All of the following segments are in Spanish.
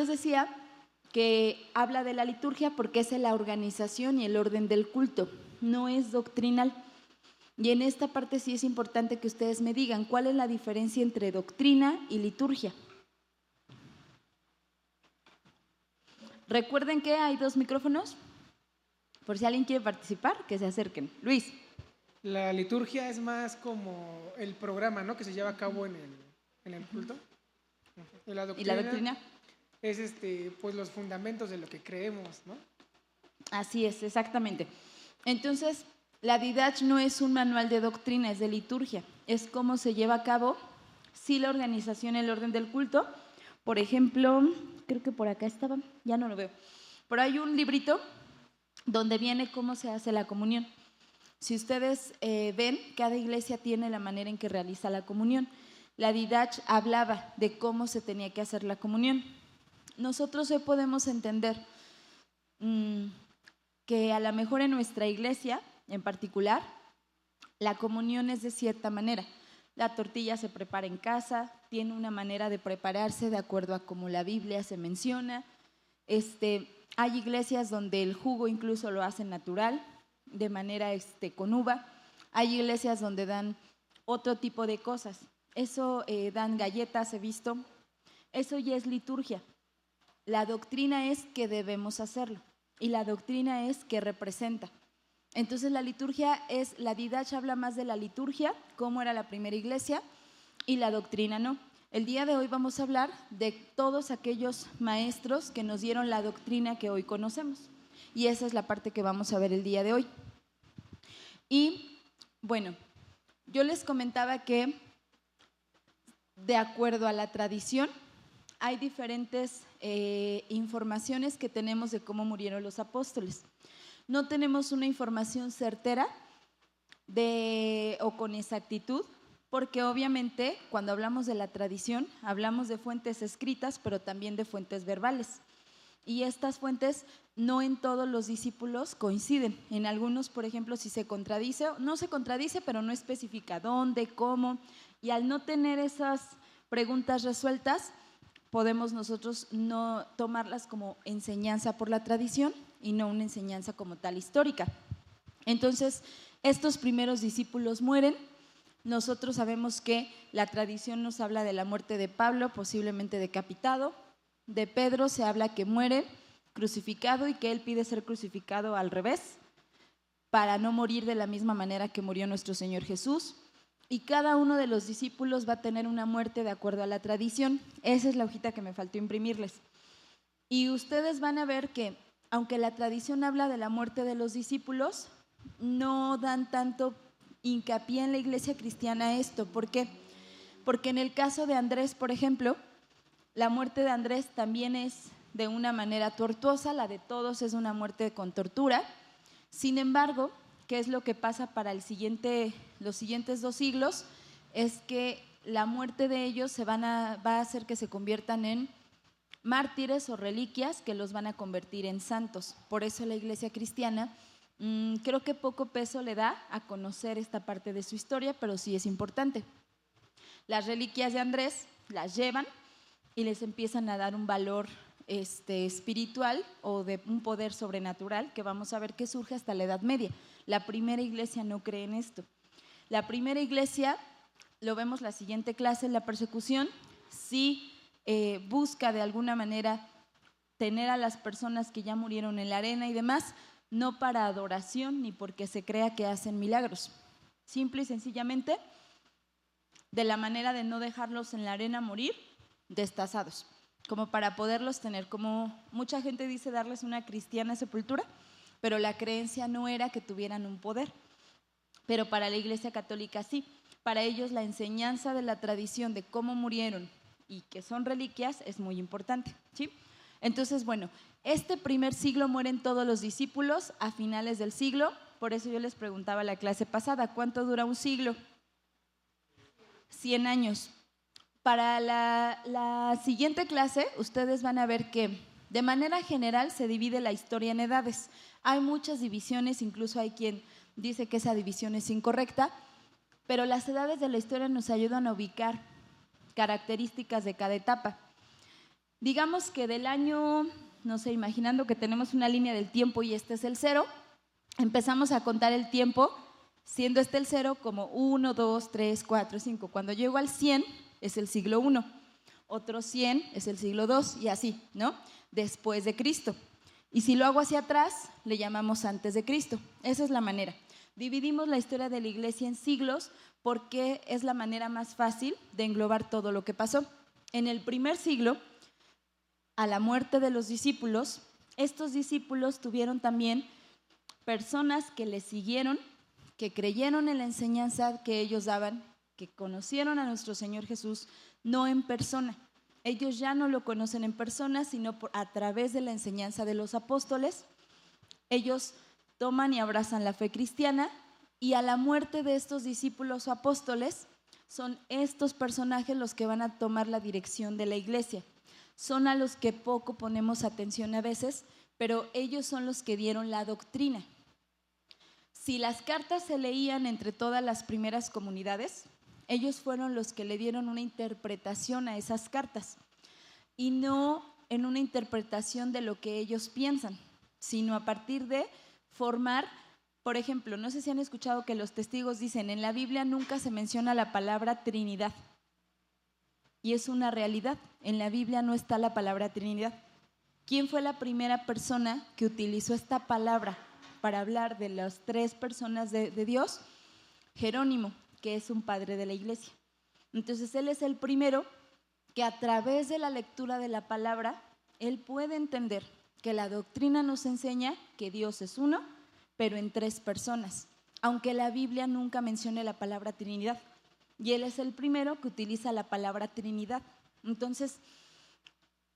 Les decía que habla de la liturgia porque es la organización y el orden del culto, no es doctrinal. Y en esta parte sí es importante que ustedes me digan cuál es la diferencia entre doctrina y liturgia. Recuerden que hay 2 micrófonos, por si alguien quiere participar, que se acerquen. Luis. La liturgia es más como el programa, ¿no?, que se lleva a cabo en el culto. Y la ¿Y la doctrina? Es pues los fundamentos de lo que creemos, ¿no? Así es, exactamente. Entonces, la Didache no es un manual de doctrina, es de liturgia. Es cómo se lleva a cabo, sí, la organización, el orden del culto. Por ejemplo, creo que por acá estaba, ya no lo veo. Pero hay un librito donde viene cómo se hace la comunión. Si ustedes ven, cada iglesia tiene la manera en que realiza la comunión. La Didache hablaba de cómo se tenía que hacer la comunión. Nosotros hoy podemos entender que a lo mejor en nuestra iglesia en particular, la comunión es de cierta manera. La tortilla se prepara en casa, tiene una manera de prepararse de acuerdo a cómo la Biblia se menciona. Hay iglesias donde el jugo incluso lo hacen natural, de manera con uva. Hay iglesias donde dan otro tipo de cosas. Eso dan galletas, he visto. Eso ya es liturgia. La doctrina es que debemos hacerlo y la doctrina es que representa. Entonces la liturgia es, la Didache habla más de la liturgia, cómo era la primera iglesia, y la doctrina no. El día de hoy vamos a hablar de todos aquellos maestros que nos dieron la doctrina que hoy conocemos. Y esa es la parte que vamos a ver el día de hoy. Y bueno, yo les comentaba que de acuerdo a la tradición, hay diferentes informaciones que tenemos de cómo murieron los apóstoles. No tenemos una información certera o con exactitud, porque obviamente cuando hablamos de la tradición, hablamos de fuentes escritas, pero también de fuentes verbales. Y estas fuentes no en todos los discípulos coinciden. En algunos, por ejemplo, si se contradice, no se contradice, pero no especifica dónde, cómo. Y al no tener esas preguntas resueltas, podemos nosotros no tomarlas como enseñanza por la tradición y no una enseñanza como tal histórica. Entonces, estos primeros discípulos mueren. Nosotros sabemos que la tradición nos habla de la muerte de Pablo, posiblemente decapitado. De Pedro se habla que muere crucificado y que él pide ser crucificado al revés para no morir de la misma manera que murió nuestro Señor Jesús. Y cada uno de los discípulos va a tener una muerte de acuerdo a la tradición. Esa es la hojita que me faltó imprimirles. Y ustedes van a ver que, aunque la tradición habla de la muerte de los discípulos, no dan tanto hincapié en la iglesia cristiana esto. ¿Por qué? Porque en el caso de Andrés, por ejemplo, la muerte de Andrés también es de una manera tortuosa, la de todos es una muerte con tortura. Sin embargo, ¿qué es lo que pasa para los siguientes 2 siglos? Es que la muerte de ellos va a hacer que se conviertan en mártires o reliquias que los van a convertir en santos. Por eso la iglesia cristiana creo que poco peso le da a conocer esta parte de su historia, pero sí es importante. Las reliquias de Andrés las llevan y les empiezan a dar un valor espiritual o de un poder sobrenatural que vamos a ver que surge hasta la Edad Media. La primera iglesia no cree en esto. La primera iglesia, lo vemos la siguiente clase, la persecución, sí busca de alguna manera tener a las personas que ya murieron en la arena y demás, no para adoración ni porque se crea que hacen milagros. Simple y sencillamente de la manera de no dejarlos en la arena morir destazados, como para poderlos tener, como mucha gente dice, darles una cristiana sepultura, pero la creencia no era que tuvieran un poder. Pero para la Iglesia Católica sí, para ellos la enseñanza de la tradición de cómo murieron y que son reliquias es muy importante, ¿sí? Entonces, bueno, este primer siglo mueren todos los discípulos a finales del siglo, por eso yo les preguntaba la clase pasada, ¿cuánto dura un siglo? 100 años. Para la siguiente clase, ustedes van a ver que de manera general se divide la historia en edades. Hay muchas divisiones, incluso hay quien dice que esa división es incorrecta, pero las edades de la historia nos ayudan a ubicar características de cada etapa. Digamos que del año, no sé, imaginando que tenemos una línea del tiempo y este es el 0, empezamos a contar el tiempo, siendo este el 0 como 1, 2, 3, 4, 5. Cuando llego al 100 es el siglo 1, otro 100 es el siglo 2 y así, ¿no? Después de Cristo. Y si lo hago hacia atrás, le llamamos antes de Cristo. Esa es la manera. Dividimos la historia de la iglesia en siglos porque es la manera más fácil de englobar todo lo que pasó. En el primer siglo, a la muerte de los discípulos, estos discípulos tuvieron también personas que les siguieron, que creyeron en la enseñanza que ellos daban, que conocieron a nuestro Señor Jesús, no en persona. Ellos ya no lo conocen en persona, sino a través de la enseñanza de los apóstoles. Ellos toman y abrazan la fe cristiana, y a la muerte de estos discípulos o apóstoles, son estos personajes los que van a tomar la dirección de la iglesia. Son a los que poco ponemos atención a veces, pero ellos son los que dieron la doctrina. Si las cartas se leían entre todas las primeras comunidades, ellos fueron los que le dieron una interpretación a esas cartas, y no en una interpretación de lo que ellos piensan, sino a partir de formar, por ejemplo, no sé si han escuchado que los testigos dicen, en la Biblia nunca se menciona la palabra Trinidad. Y es una realidad, en la Biblia no está la palabra Trinidad. ¿Quién fue la primera persona que utilizó esta palabra para hablar de las tres personas de Dios? Jerónimo, que es un padre de la iglesia. Entonces él es el primero que a través de la lectura de la palabra, él puede entender que la doctrina nos enseña que Dios es uno, pero en tres personas, aunque la Biblia nunca mencione la palabra Trinidad. Y él es el primero que utiliza la palabra Trinidad. Entonces,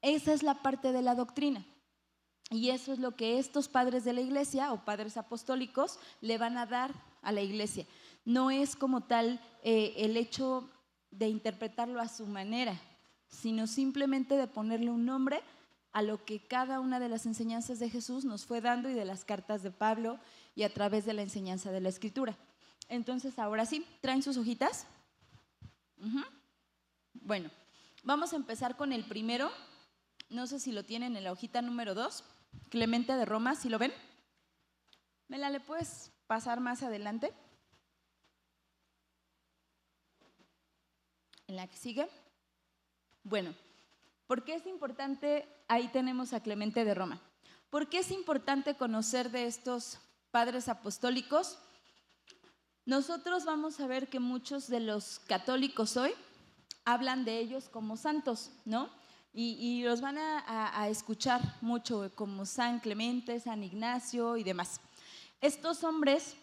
esa es la parte de la doctrina. Y eso es lo que estos padres de la iglesia o padres apostólicos le van a dar a la iglesia. No es como tal el hecho de interpretarlo a su manera, sino simplemente de ponerle un nombre a lo que cada una de las enseñanzas de Jesús nos fue dando, y de las cartas de Pablo, y a través de la enseñanza de la Escritura. Entonces, ahora sí, ¿traen sus hojitas? Bueno, vamos a empezar con el primero. No sé si lo tienen en la hojita número 2, Clemente de Roma, ¿sí lo ven? Mela, ¿le puedes pasar más adelante? En la que sigue. Bueno, ¿por qué es importante? Ahí tenemos a Clemente de Roma. ¿Por qué es importante conocer de estos padres apostólicos? Nosotros vamos a ver que muchos de los católicos hoy hablan de ellos como santos, ¿no? Y los van a escuchar mucho como San Clemente, San Ignacio y demás. Estos hombres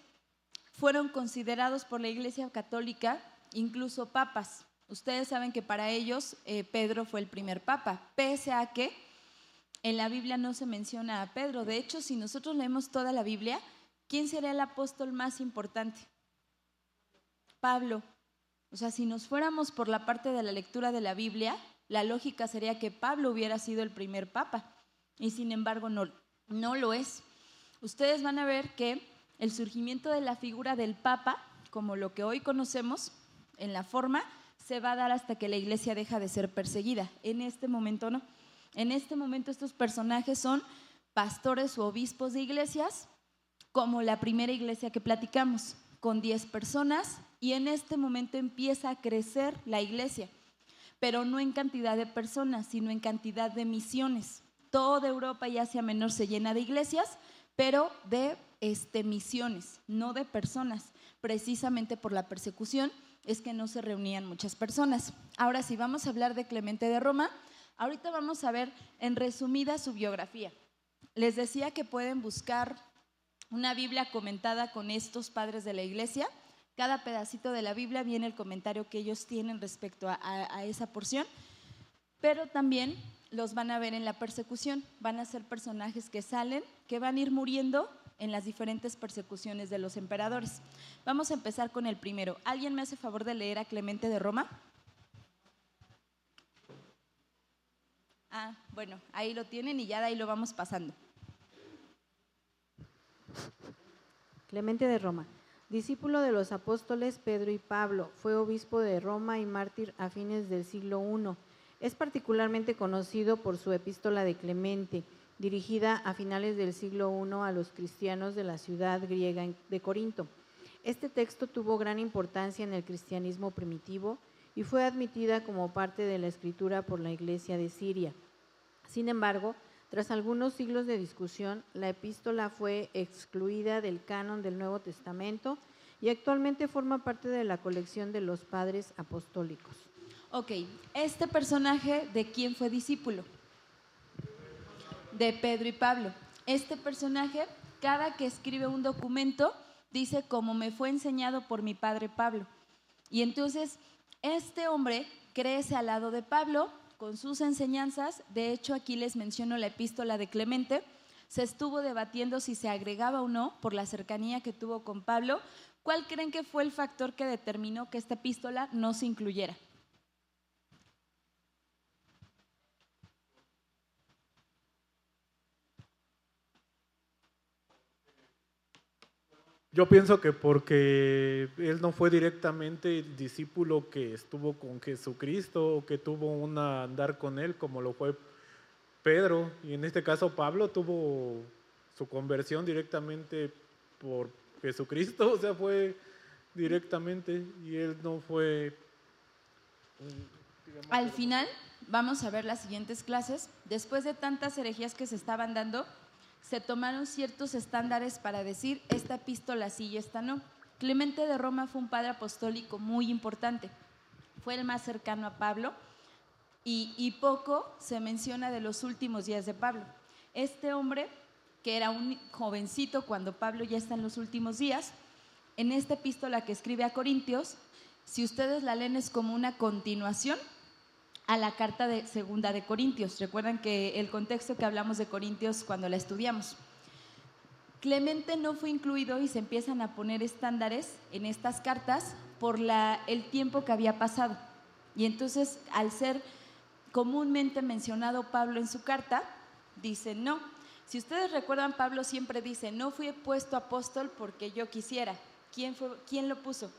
fueron considerados por la Iglesia Católica incluso papas. Ustedes saben que para ellos Pedro fue el primer papa, pese a que en la Biblia no se menciona a Pedro. De hecho, si nosotros leemos toda la Biblia, ¿quién sería el apóstol más importante? Pablo. O sea, si nos fuéramos por la parte de la lectura de la Biblia, la lógica sería que Pablo hubiera sido el primer papa, y sin embargo no lo es. Ustedes van a ver que el surgimiento de la figura del papa, como lo que hoy conocemos en la forma, se va a dar hasta que la iglesia deja de ser perseguida. En este momento no. En este momento estos personajes son pastores o obispos de iglesias, como la primera iglesia que platicamos, con 10 personas, y en este momento empieza a crecer la iglesia, pero no en cantidad de personas, sino en cantidad de misiones. Toda Europa y Asia Menor se llena de iglesias, pero de misiones, no de personas. Precisamente por la persecución es que no se reunían muchas personas. Ahora sí, vamos a hablar de Clemente de Roma. Ahorita vamos a ver en resumida su biografía. Les decía que pueden buscar una Biblia comentada con estos padres de la iglesia. Cada pedacito de la Biblia viene el comentario que ellos tienen respecto a esa porción, pero también los van a ver en la persecución. Van a ser personajes que salen, que van a ir muriendo en las diferentes persecuciones de los emperadores. Vamos a empezar con el primero. ¿Alguien me hace favor de leer a Clemente de Roma? Bueno, ahí lo tienen y ya de ahí lo vamos pasando. Clemente de Roma, discípulo de los apóstoles Pedro y Pablo, fue obispo de Roma y mártir a fines del siglo I. Es particularmente conocido por su epístola de Clemente, dirigida a finales del siglo I a los cristianos de la ciudad griega de Corinto. Este texto tuvo gran importancia en el cristianismo primitivo y fue admitida como parte de la escritura por la Iglesia de Siria. Sin embargo, tras algunos siglos de discusión, la epístola fue excluida del canon del Nuevo Testamento y actualmente forma parte de la colección de los padres apostólicos. Ok, ¿este personaje de quién fue discípulo? De Pedro y Pablo. Este personaje, cada que escribe un documento, dice como me fue enseñado por mi padre Pablo. Y entonces, este hombre crece al lado de Pablo con sus enseñanzas. De hecho, aquí les menciono la epístola de Clemente. Se estuvo debatiendo si se agregaba o no por la cercanía que tuvo con Pablo. ¿Cuál creen que fue el factor que determinó que esta epístola no se incluyera? Yo pienso que porque él no fue directamente el discípulo que estuvo con Jesucristo o que tuvo un andar con él como lo fue Pedro, y en este caso Pablo tuvo su conversión directamente por Jesucristo, o sea, fue directamente, y él no fue... Al final, vamos a ver las siguientes clases. Después de tantas herejías que se estaban dando, se tomaron ciertos estándares para decir esta epístola sí y esta no. Clemente de Roma fue un padre apostólico muy importante. Fue el más cercano a Pablo y poco se menciona de los últimos días de Pablo. Este hombre, que era un jovencito cuando Pablo ya está en los últimos días, en esta epístola que escribe a Corintios, si ustedes la leen es como una continuación a la carta de Segunda de Corintios. Recuerdan que el contexto que hablamos de Corintios cuando la estudiamos. Clemente no fue incluido y se empiezan a poner estándares en estas cartas por el tiempo que había pasado. Y entonces, al ser comúnmente mencionado Pablo en su carta, dice no. Si ustedes recuerdan, Pablo siempre dice, no fui puesto apóstol porque yo quisiera. ¿Quién lo puso?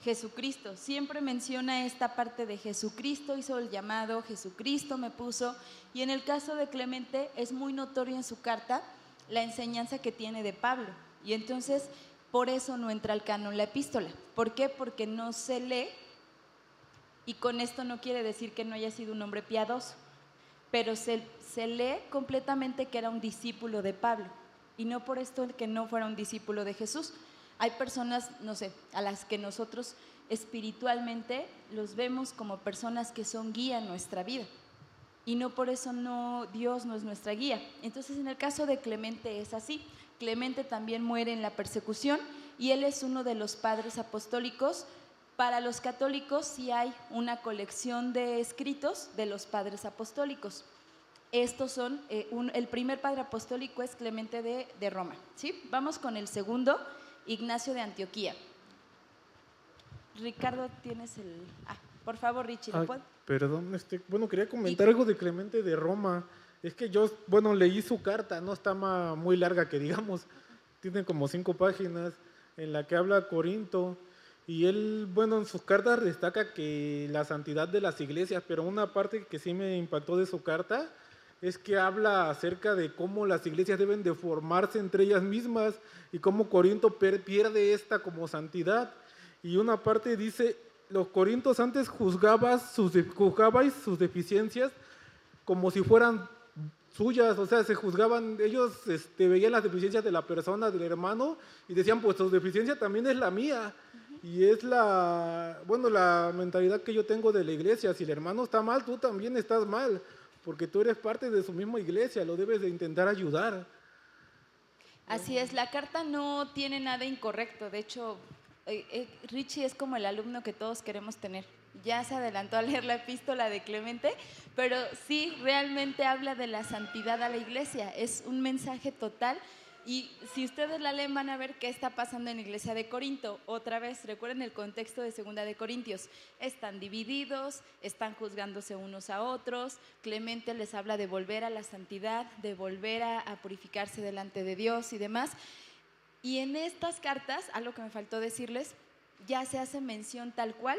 Jesucristo. Siempre menciona esta parte de Jesucristo hizo el llamado, Jesucristo me puso. Y en el caso de Clemente es muy notorio en su carta la enseñanza que tiene de Pablo. Y entonces por eso no entra al canon la epístola. ¿Por qué? Porque no se lee, y con esto no quiere decir que no haya sido un hombre piadoso, pero se lee completamente que era un discípulo de Pablo, y no por esto que no fuera un discípulo de Jesús. Hay personas, no sé, a las que nosotros espiritualmente los vemos como personas que son guía en nuestra vida, y no por eso Dios no es nuestra guía. Entonces, en el caso de Clemente es así. Clemente también muere en la persecución y él es uno de los padres apostólicos. Para los católicos sí hay una colección de escritos de los padres apostólicos. Estos son, el primer padre apostólico es Clemente de Roma, ¿sí? Vamos con el segundo, Ignacio de Antioquía. Ricardo, tienes el... por favor, Richie, ¿lo puedo? Perdón, quería comentar algo de Clemente de Roma. Es que yo, leí su carta, no está muy larga que digamos, tiene como 5 páginas en la que habla Corinto, y él, en sus cartas destaca que la santidad de las iglesias, pero una parte que sí me impactó de su carta es que habla acerca de cómo las iglesias deben de formarse entre ellas mismas y cómo Corinto pierde esta como santidad. Y una parte dice, los corintios antes juzgabais sus deficiencias como si fueran suyas, o sea, se juzgaban, ellos veían las deficiencias de la persona, del hermano, y decían, pues su deficiencia también es la mía. Y es la mentalidad que yo tengo de la iglesia. Si el hermano está mal, tú también estás mal, porque tú eres parte de su misma iglesia, lo debes de intentar ayudar. Así es, la carta no tiene nada incorrecto. De hecho, Richie es como el alumno que todos queremos tener. Ya se adelantó a leer la epístola de Clemente, pero sí realmente habla de la santidad a la iglesia. Es un mensaje total. Y si ustedes la leen van a ver qué está pasando en la iglesia de Corinto. Otra vez, recuerden el contexto de Segunda de Corintios. Están divididos, están juzgándose unos a otros. Clemente les habla de volver a la santidad, de volver a purificarse delante de Dios y demás. Y en estas cartas, algo que me faltó decirles, ya se hace mención tal cual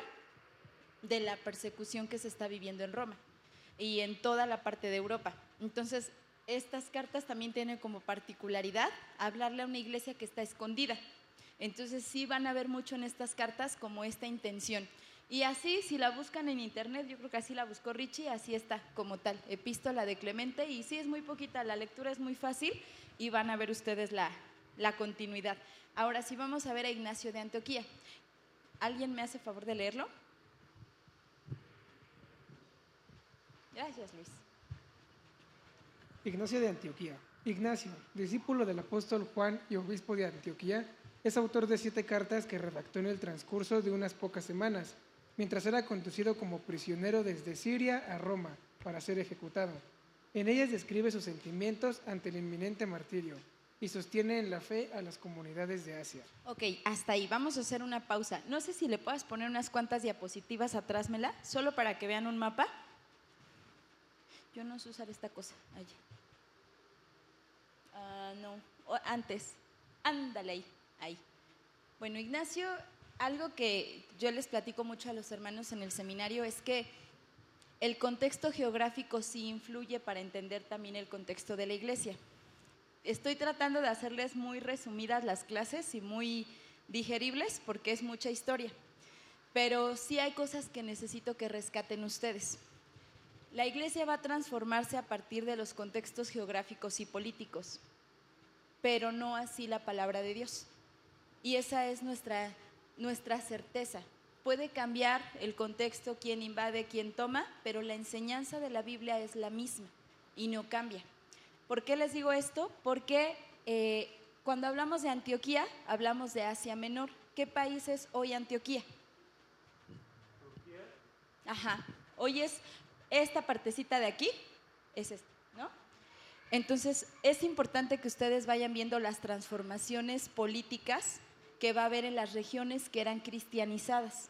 de la persecución que se está viviendo en Roma y en toda la parte de Europa. Entonces, estas cartas también tienen como particularidad hablarle a una iglesia que está escondida. Entonces, sí van a ver mucho en estas cartas como esta intención. Y así, si la buscan en internet, yo creo que así la buscó Richie, así está como tal, Epístola de Clemente, y sí es muy poquita, la lectura es muy fácil y van a ver ustedes la continuidad. Ahora sí vamos a ver a Ignacio de Antioquía. ¿Alguien me hace favor de leerlo? Gracias, Luis. Ignacio de Antioquía. Ignacio, discípulo del apóstol Juan y obispo de Antioquía, es autor de 7 cartas que redactó en el transcurso de unas pocas semanas, mientras era conducido como prisionero desde Siria a Roma para ser ejecutado. En ellas describe sus sentimientos ante el inminente martirio y sostiene en la fe a las comunidades de Asia. Ok, hasta ahí, vamos a hacer una pausa. No sé si le puedas poner unas cuantas diapositivas atrás, Mela, solo para que vean un mapa. Yo no sé usar esta cosa, allí. No, antes, ándale ahí. Bueno, Ignacio, algo que yo les platico mucho a los hermanos en el seminario es que el contexto geográfico sí influye para entender también el contexto de la iglesia. Estoy tratando de hacerles muy resumidas las clases y muy digeribles porque es mucha historia, pero sí hay cosas que necesito que rescaten ustedes. La iglesia va a transformarse a partir de los contextos geográficos y políticos, pero no así la palabra de Dios. Y esa es nuestra certeza. Puede cambiar el contexto, quién invade, quién toma, pero la enseñanza de la Biblia es la misma y no cambia. ¿Por qué les digo esto? Porque cuando hablamos de Antioquía, hablamos de Asia Menor. ¿Qué país es hoy Antioquía? Turquía. Ajá. Hoy es esta partecita de aquí, es esta, ¿no? Entonces, es importante que ustedes vayan viendo las transformaciones políticas que va a haber en las regiones que eran cristianizadas.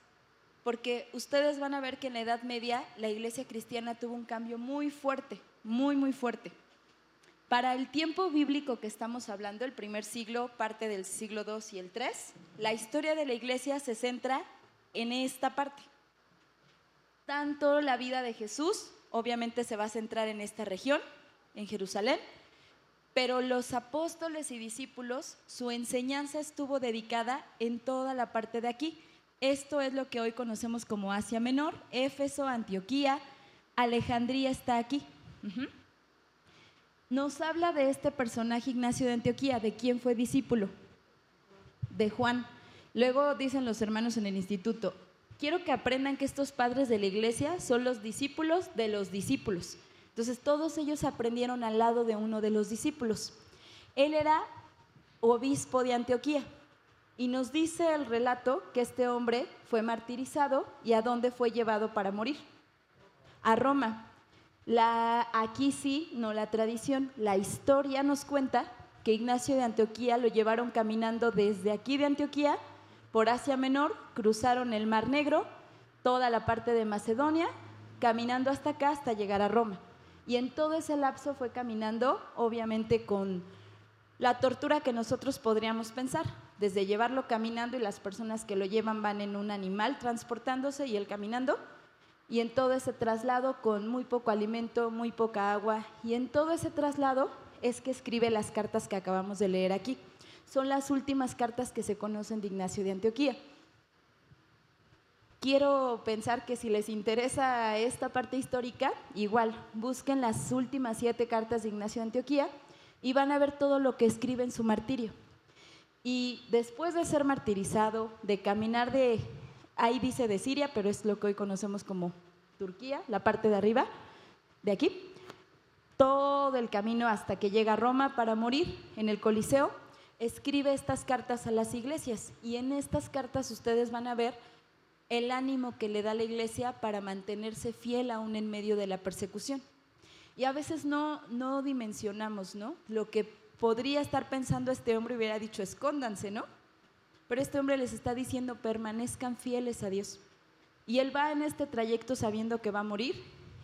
Porque ustedes van a ver que en la Edad Media la iglesia cristiana tuvo un cambio muy fuerte, muy, muy fuerte. Para el tiempo bíblico que estamos hablando, el primer siglo, parte del siglo II y el III, la historia de la iglesia se centra en esta parte. Tanto la vida de Jesús, obviamente se va a centrar en esta región, en Jerusalén, pero los apóstoles y discípulos, su enseñanza estuvo dedicada en toda la parte de aquí. Esto es lo que hoy conocemos como Asia Menor, Éfeso, Antioquía, Alejandría está aquí. Nos habla de este personaje Ignacio de Antioquía, ¿de quién fue discípulo? De Juan. Luego dicen los hermanos en el instituto, quiero que aprendan que estos padres de la iglesia son los discípulos de los discípulos. Entonces todos ellos aprendieron al lado de uno de los discípulos. Él era obispo de Antioquía y nos dice el relato que este hombre fue martirizado y ¿a dónde fue llevado para morir? A Roma. Aquí sí, no la tradición, la historia nos cuenta que Ignacio de Antioquía lo llevaron caminando desde aquí de Antioquía por Asia Menor, cruzaron el Mar Negro, toda la parte de Macedonia, caminando hasta acá hasta llegar a Roma. Y en todo ese lapso fue caminando, obviamente con la tortura que nosotros podríamos pensar, desde llevarlo caminando y las personas que lo llevan van en un animal transportándose y él caminando, y en todo ese traslado con muy poco alimento, muy poca agua, y en todo ese traslado es que escribe las cartas que acabamos de leer aquí. Son las últimas cartas que se conocen de Ignacio de Antioquía. Quiero pensar que si les interesa esta parte histórica, igual, busquen las últimas 7 cartas de Ignacio de Antioquía y van a ver todo lo que escribe en su martirio. Y después de ser martirizado, de caminar ahí dice de Siria, pero es lo que hoy conocemos como Turquía, la parte de arriba, de aquí, todo el camino hasta que llega a Roma para morir en el Coliseo, escribe estas cartas a las iglesias y en estas cartas ustedes van a ver el ánimo que le da la iglesia para mantenerse fiel aún en medio de la persecución. Y a veces no dimensionamos, ¿no? Lo que podría estar pensando este hombre hubiera dicho, escóndanse, ¿no? Pero este hombre les está diciendo, permanezcan fieles a Dios. Y él va en este trayecto sabiendo que va a morir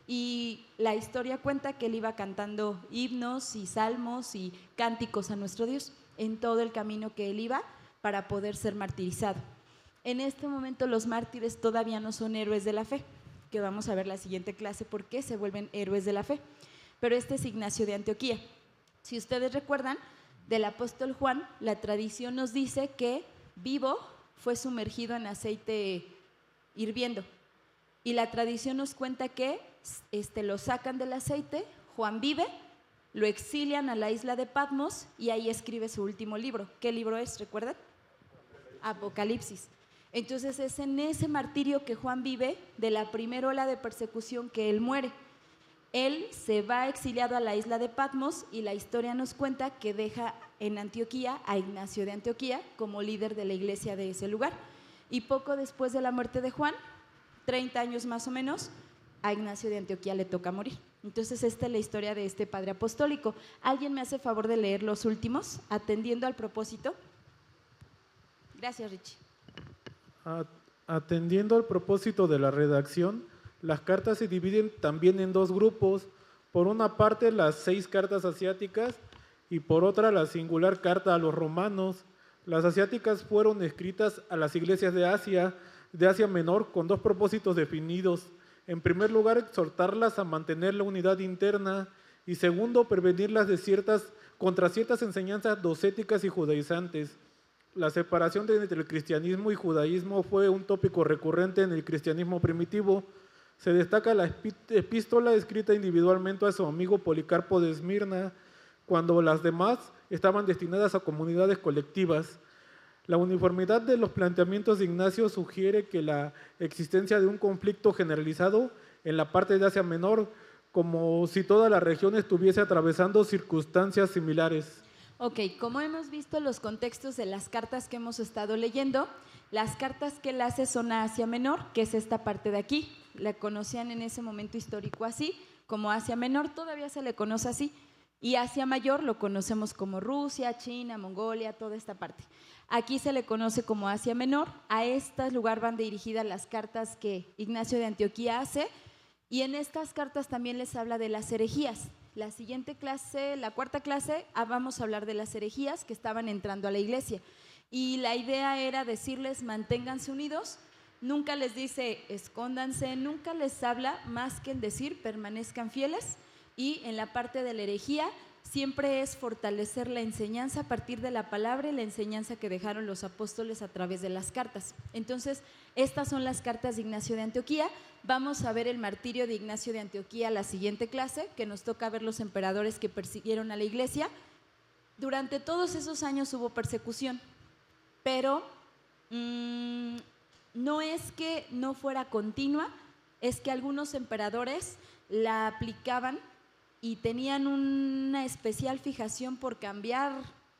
y la historia cuenta que él iba cantando himnos y salmos y cánticos a nuestro Dios en todo el camino que él iba para poder ser martirizado. En este momento los mártires todavía no son héroes de la fe, que vamos a ver la siguiente clase por qué se vuelven héroes de la fe. Pero este es Ignacio de Antioquía. Si ustedes recuerdan, del apóstol Juan, la tradición nos dice que vivo fue sumergido en aceite hirviendo. Y la tradición nos cuenta que lo sacan del aceite, Juan vive, lo exilian a la isla de Patmos y ahí escribe su último libro. ¿Qué libro es? ¿Recuerdan? Apocalipsis. Entonces es en ese martirio que Juan vive, de la primera ola de persecución, que él muere. Él se va exiliado a la isla de Patmos y la historia nos cuenta que deja en Antioquía a Ignacio de Antioquía como líder de la iglesia de ese lugar. Y poco después de la muerte de Juan, 30 años más o menos, a Ignacio de Antioquía le toca morir. Entonces esta es la historia de este padre apostólico. ¿Alguien me hace favor de leer los últimos, atendiendo al propósito? Gracias, Richie. Atendiendo al propósito de la redacción, las cartas se dividen también en dos grupos. Por una parte, las 6 cartas asiáticas y por otra, la singular carta a los romanos. Las asiáticas fueron escritas a las iglesias de Asia Menor con 2 propósitos definidos. En primer lugar, exhortarlas a mantener la unidad interna y segundo, prevenirlas contra ciertas enseñanzas docéticas y judaizantes. La separación entre el cristianismo y judaísmo fue un tópico recurrente en el cristianismo primitivo. Se destaca la epístola escrita individualmente a su amigo Policarpo de Esmirna, cuando las demás estaban destinadas a comunidades colectivas. La uniformidad de los planteamientos de Ignacio sugiere que la existencia de un conflicto generalizado en la parte de Asia Menor, como si toda la región estuviese atravesando circunstancias similares. Ok, como hemos visto los contextos de las cartas que hemos estado leyendo, las cartas que él hace son a Asia Menor, que es esta parte de aquí. La conocían en ese momento histórico así, como Asia Menor, todavía se le conoce así. Y Asia Mayor lo conocemos como Rusia, China, Mongolia, toda esta parte. Aquí se le conoce como Asia Menor. A este lugar van dirigidas las cartas que Ignacio de Antioquía hace. Y en estas cartas también les habla de las herejías. La siguiente clase, la 4ª clase, vamos a hablar de las herejías que estaban entrando a la iglesia. Y la idea era decirles, manténganse unidos, nunca les dice, escóndanse, nunca les habla más que en decir, permanezcan fieles. Y en la parte de la herejía, siempre es fortalecer la enseñanza a partir de la palabra y la enseñanza que dejaron los apóstoles a través de las cartas. Entonces, estas son las cartas de Ignacio de Antioquía. Vamos a ver el martirio de Ignacio de Antioquía la siguiente clase, que nos toca ver los emperadores que persiguieron a la iglesia. Durante todos esos años hubo persecución, pero no es que no fuera continua, es que algunos emperadores la aplicaban y tenían una especial fijación por cambiar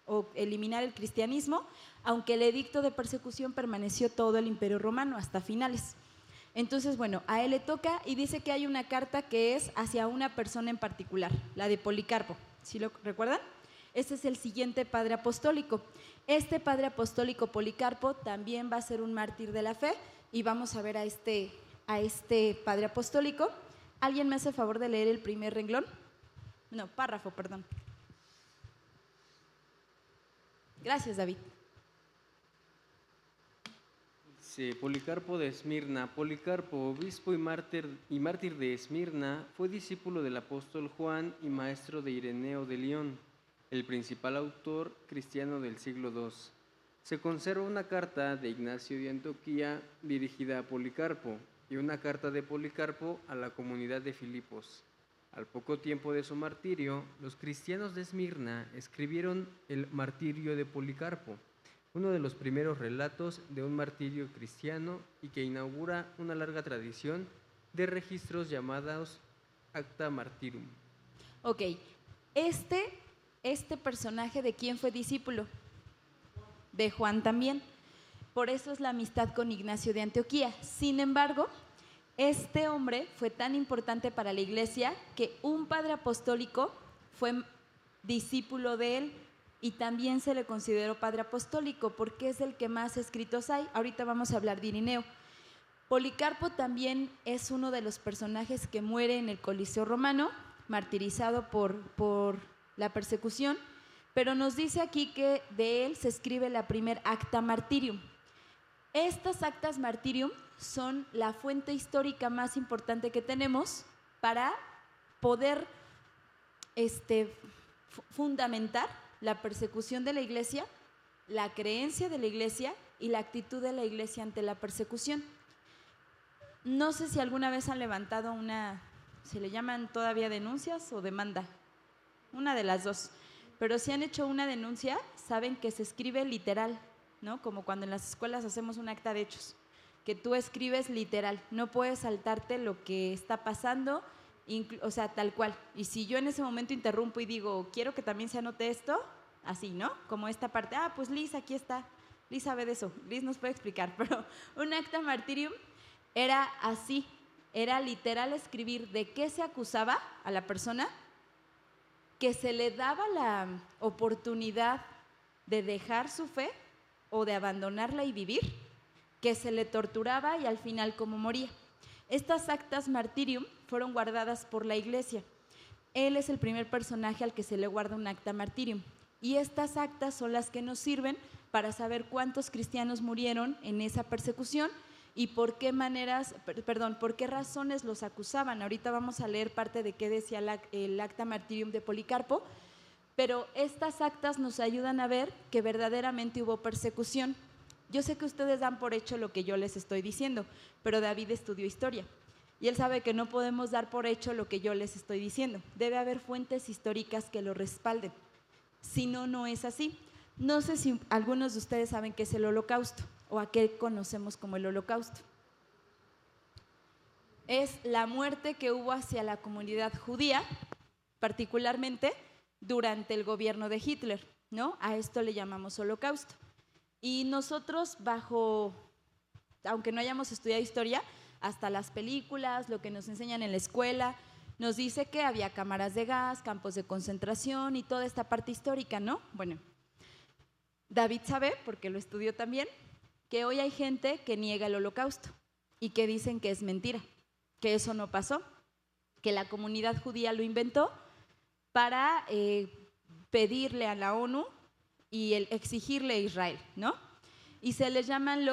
o eliminar el cristianismo, aunque el edicto de persecución permaneció todo el Imperio Romano hasta finales. Entonces, bueno, a él le toca y dice que hay una carta que es hacia una persona en particular, la de Policarpo. ¿Sí lo recuerdan? Ese es el siguiente padre apostólico. Este padre apostólico Policarpo también va a ser un mártir de la fe y vamos a ver a este padre apostólico. ¿Alguien me hace favor de leer el primer renglón? No, párrafo, perdón. Gracias, David. Sí, Policarpo de Esmirna. Policarpo, obispo y mártir de Esmirna, fue discípulo del apóstol Juan y maestro de Ireneo de León, el principal autor cristiano del siglo II. Se conserva una carta de Ignacio de Antioquía dirigida a Policarpo y una carta de Policarpo a la comunidad de Filipos. Al poco tiempo de su martirio, los cristianos de Esmirna escribieron el martirio de Policarpo, uno de los primeros relatos de un martirio cristiano y que inaugura una larga tradición de registros llamados Acta Martyrum. Ok, este personaje, ¿de quién fue discípulo? De Juan también. Por eso es la amistad con Ignacio de Antioquía. Sin embargo, este hombre fue tan importante para la iglesia que un padre apostólico fue discípulo de él y también se le consideró padre apostólico porque es el que más escritos hay. Ahorita vamos a hablar de Irineo. Policarpo también es uno de los personajes que muere en el Coliseo Romano, martirizado por la persecución, pero nos dice aquí que de él se escribe la primer Acta Martyrium. Estas actas martirium son la fuente histórica más importante que tenemos para poder fundamentar la persecución de la iglesia, la creencia de la iglesia y la actitud de la iglesia ante la persecución. No sé si alguna vez han levantado se le llaman todavía denuncias o demanda, una de las dos, pero si han hecho una denuncia, saben que se escribe literal, ¿no? Como cuando en las escuelas hacemos un acta de hechos, que tú escribes literal, no puedes saltarte lo que está pasando, o sea, tal cual. Y si yo en ese momento interrumpo y digo, quiero que también se anote esto, así, ¿no? Como esta parte, pues Liz, aquí está, Liz sabe de eso, Liz nos puede explicar, pero un acta martirium era así, era literal escribir de qué se acusaba a la persona, que se le daba la oportunidad de dejar su fe o de abandonarla y vivir, que se le torturaba y al final cómo moría. Estas actas martirium fueron guardadas por la iglesia. Él es el primer personaje al que se le guarda un acta martirium. Y estas actas son las que nos sirven para saber cuántos cristianos murieron en esa persecución y por qué razones los acusaban. Ahorita vamos a leer parte de qué decía el acta martirium de Policarpo, pero estas actas nos ayudan a ver que verdaderamente hubo persecución. Yo sé que ustedes dan por hecho lo que yo les estoy diciendo, pero David estudió historia y él sabe que no podemos dar por hecho lo que yo les estoy diciendo. Debe haber fuentes históricas que lo respalden. Si no, no es así. No sé si algunos de ustedes saben qué es el Holocausto o a qué conocemos como el Holocausto. Es la muerte que hubo hacia la comunidad judía, particularmente durante el gobierno de Hitler, ¿no? A esto le llamamos Holocausto. Y nosotros aunque no hayamos estudiado historia, hasta las películas, lo que nos enseñan en la escuela, nos dice que había cámaras de gas, campos de concentración y toda esta parte histórica, ¿no? Bueno, David sabe, porque lo estudió también, que hoy hay gente que niega el Holocausto y que dicen que es mentira, que eso no pasó, que la comunidad judía lo inventó para pedirle a la ONU y exigirle a Israel, ¿no? Y se les llaman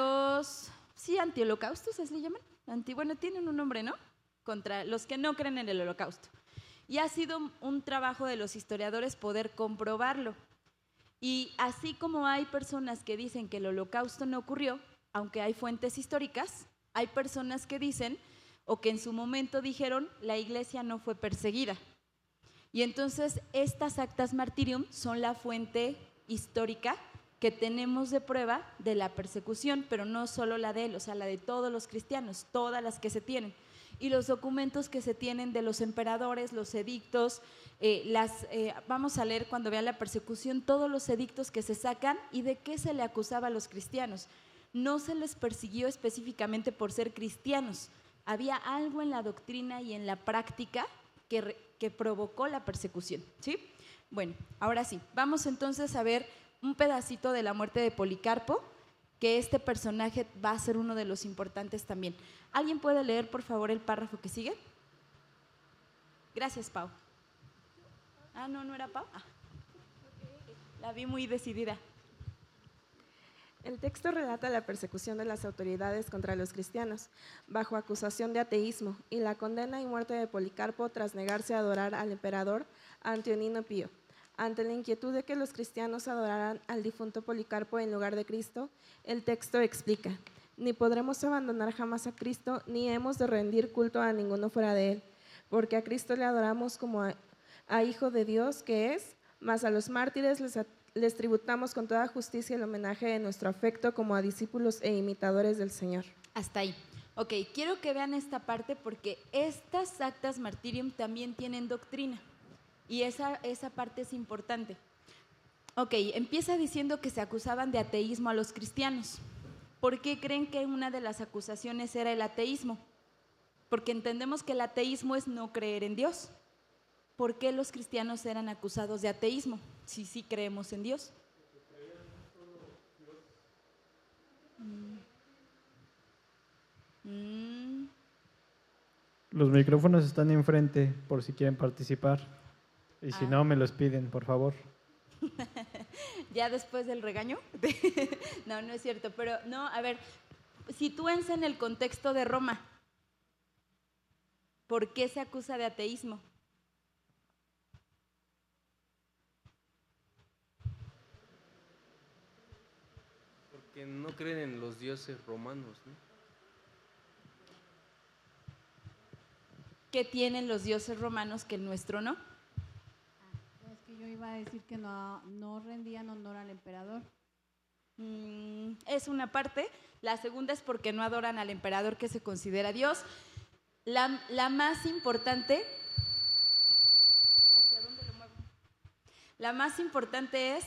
antiholocaustos, ¿se le llaman? Bueno, tienen un nombre, ¿no? Contra los que no creen en el Holocausto. Y ha sido un trabajo de los historiadores poder comprobarlo. Y así como hay personas que dicen que el Holocausto no ocurrió, aunque hay fuentes históricas, hay personas que dicen, o que en su momento dijeron, la iglesia no fue perseguida. Y entonces estas actas martirium son la fuente histórica que tenemos de prueba de la persecución, pero no solo la de él, o sea, la de todos los cristianos, todas las que se tienen. Y los documentos que se tienen de los emperadores, los edictos, vamos a leer cuando vean la persecución, todos los edictos que se sacan y de qué se le acusaba a los cristianos. No se les persiguió específicamente por ser cristianos, había algo en la doctrina y en la práctica que provocó la persecución, ¿sí? Bueno, ahora sí, vamos entonces a ver un pedacito de la muerte de Policarpo, que este personaje va a ser uno de los importantes también. ¿Alguien puede leer, por favor, el párrafo que sigue? Gracias, Pau. No era Pau. La vi muy decidida. El texto relata la persecución de las autoridades contra los cristianos, bajo acusación de ateísmo, y la condena y muerte de Policarpo tras negarse a adorar al emperador Antonino Pío. Ante la inquietud de que los cristianos adoraran al difunto Policarpo en lugar de Cristo, el texto explica: ni podremos abandonar jamás a Cristo, ni hemos de rendir culto a ninguno fuera de él, porque a Cristo le adoramos como a Hijo de Dios que es, mas a los mártires les tributamos con toda justicia el homenaje de nuestro afecto como a discípulos e imitadores del Señor. Hasta ahí. Ok, quiero que vean esta parte porque estas actas martirium también tienen doctrina. Y esa parte es importante. Ok, empieza diciendo que se acusaban de ateísmo a los cristianos. ¿Por qué creen que una de las acusaciones era el ateísmo? Porque entendemos que el ateísmo es no creer en Dios. ¿Por qué los cristianos eran acusados de ateísmo? Si sí creemos en Dios. Los micrófonos están enfrente por si quieren participar. Y si no, me los piden, por favor. ¿Ya después del regaño? No, no es cierto. Pero no, a ver, Sitúense en el contexto de Roma. ¿Por qué se acusa de ateísmo? Porque no creen en los dioses romanos, ¿no? ¿Qué tienen los dioses romanos que el nuestro no? Es que yo iba a decir que no rendían honor al emperador. Es una parte. La segunda es porque no adoran al emperador, que se considera Dios. La más importante, ¿hacia dónde lo muevo? La más importante es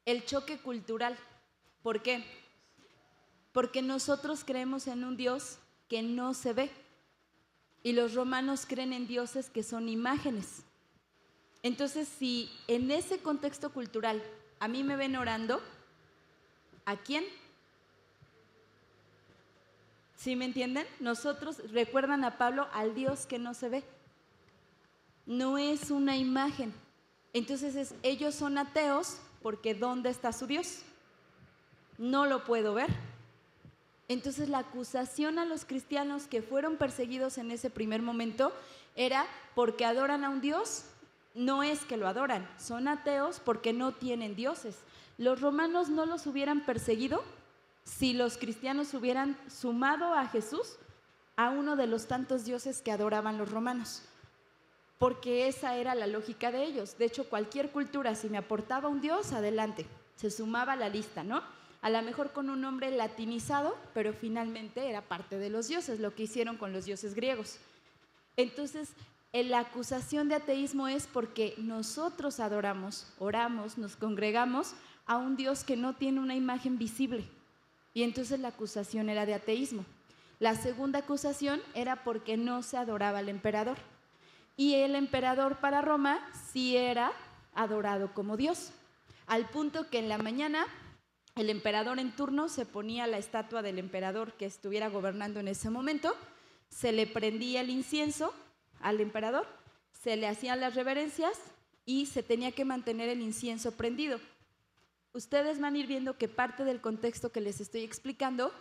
el choque cultural. ¿Por qué? Porque nosotros creemos en un Dios que no se ve y los romanos creen en dioses que son imágenes. Entonces, si en ese contexto cultural a mí me ven orando, ¿a quién? ¿Sí me entienden? Nosotros, recuerdan a Pablo, al Dios que no se ve. No es una imagen. Entonces, ellos son ateos porque ¿dónde está su Dios? No lo puedo ver. Entonces, la acusación a los cristianos que fueron perseguidos en ese primer momento era porque adoran a un Dios. No es que lo adoran, son ateos porque no tienen dioses. Los romanos no los hubieran perseguido si los cristianos hubieran sumado a Jesús a uno de los tantos dioses que adoraban los romanos, porque esa era la lógica de ellos. De hecho, cualquier cultura, si me aportaba un dios, adelante, se sumaba a la lista, ¿no? A lo mejor con un nombre latinizado, pero finalmente era parte de los dioses, lo que hicieron con los dioses griegos. Entonces, la acusación de ateísmo es porque nosotros adoramos, oramos, nos congregamos a un Dios que no tiene una imagen visible. Y entonces la acusación era de ateísmo. La segunda acusación era porque no se adoraba al emperador. Y el emperador para Roma sí era adorado como Dios. Al punto que en la mañana el emperador en turno se ponía la estatua del emperador que estuviera gobernando en ese momento, se le prendía el incienso al emperador, se le hacían las reverencias y se tenía que mantener el incienso prendido. Ustedes van a ir viendo que parte del contexto que les estoy explicando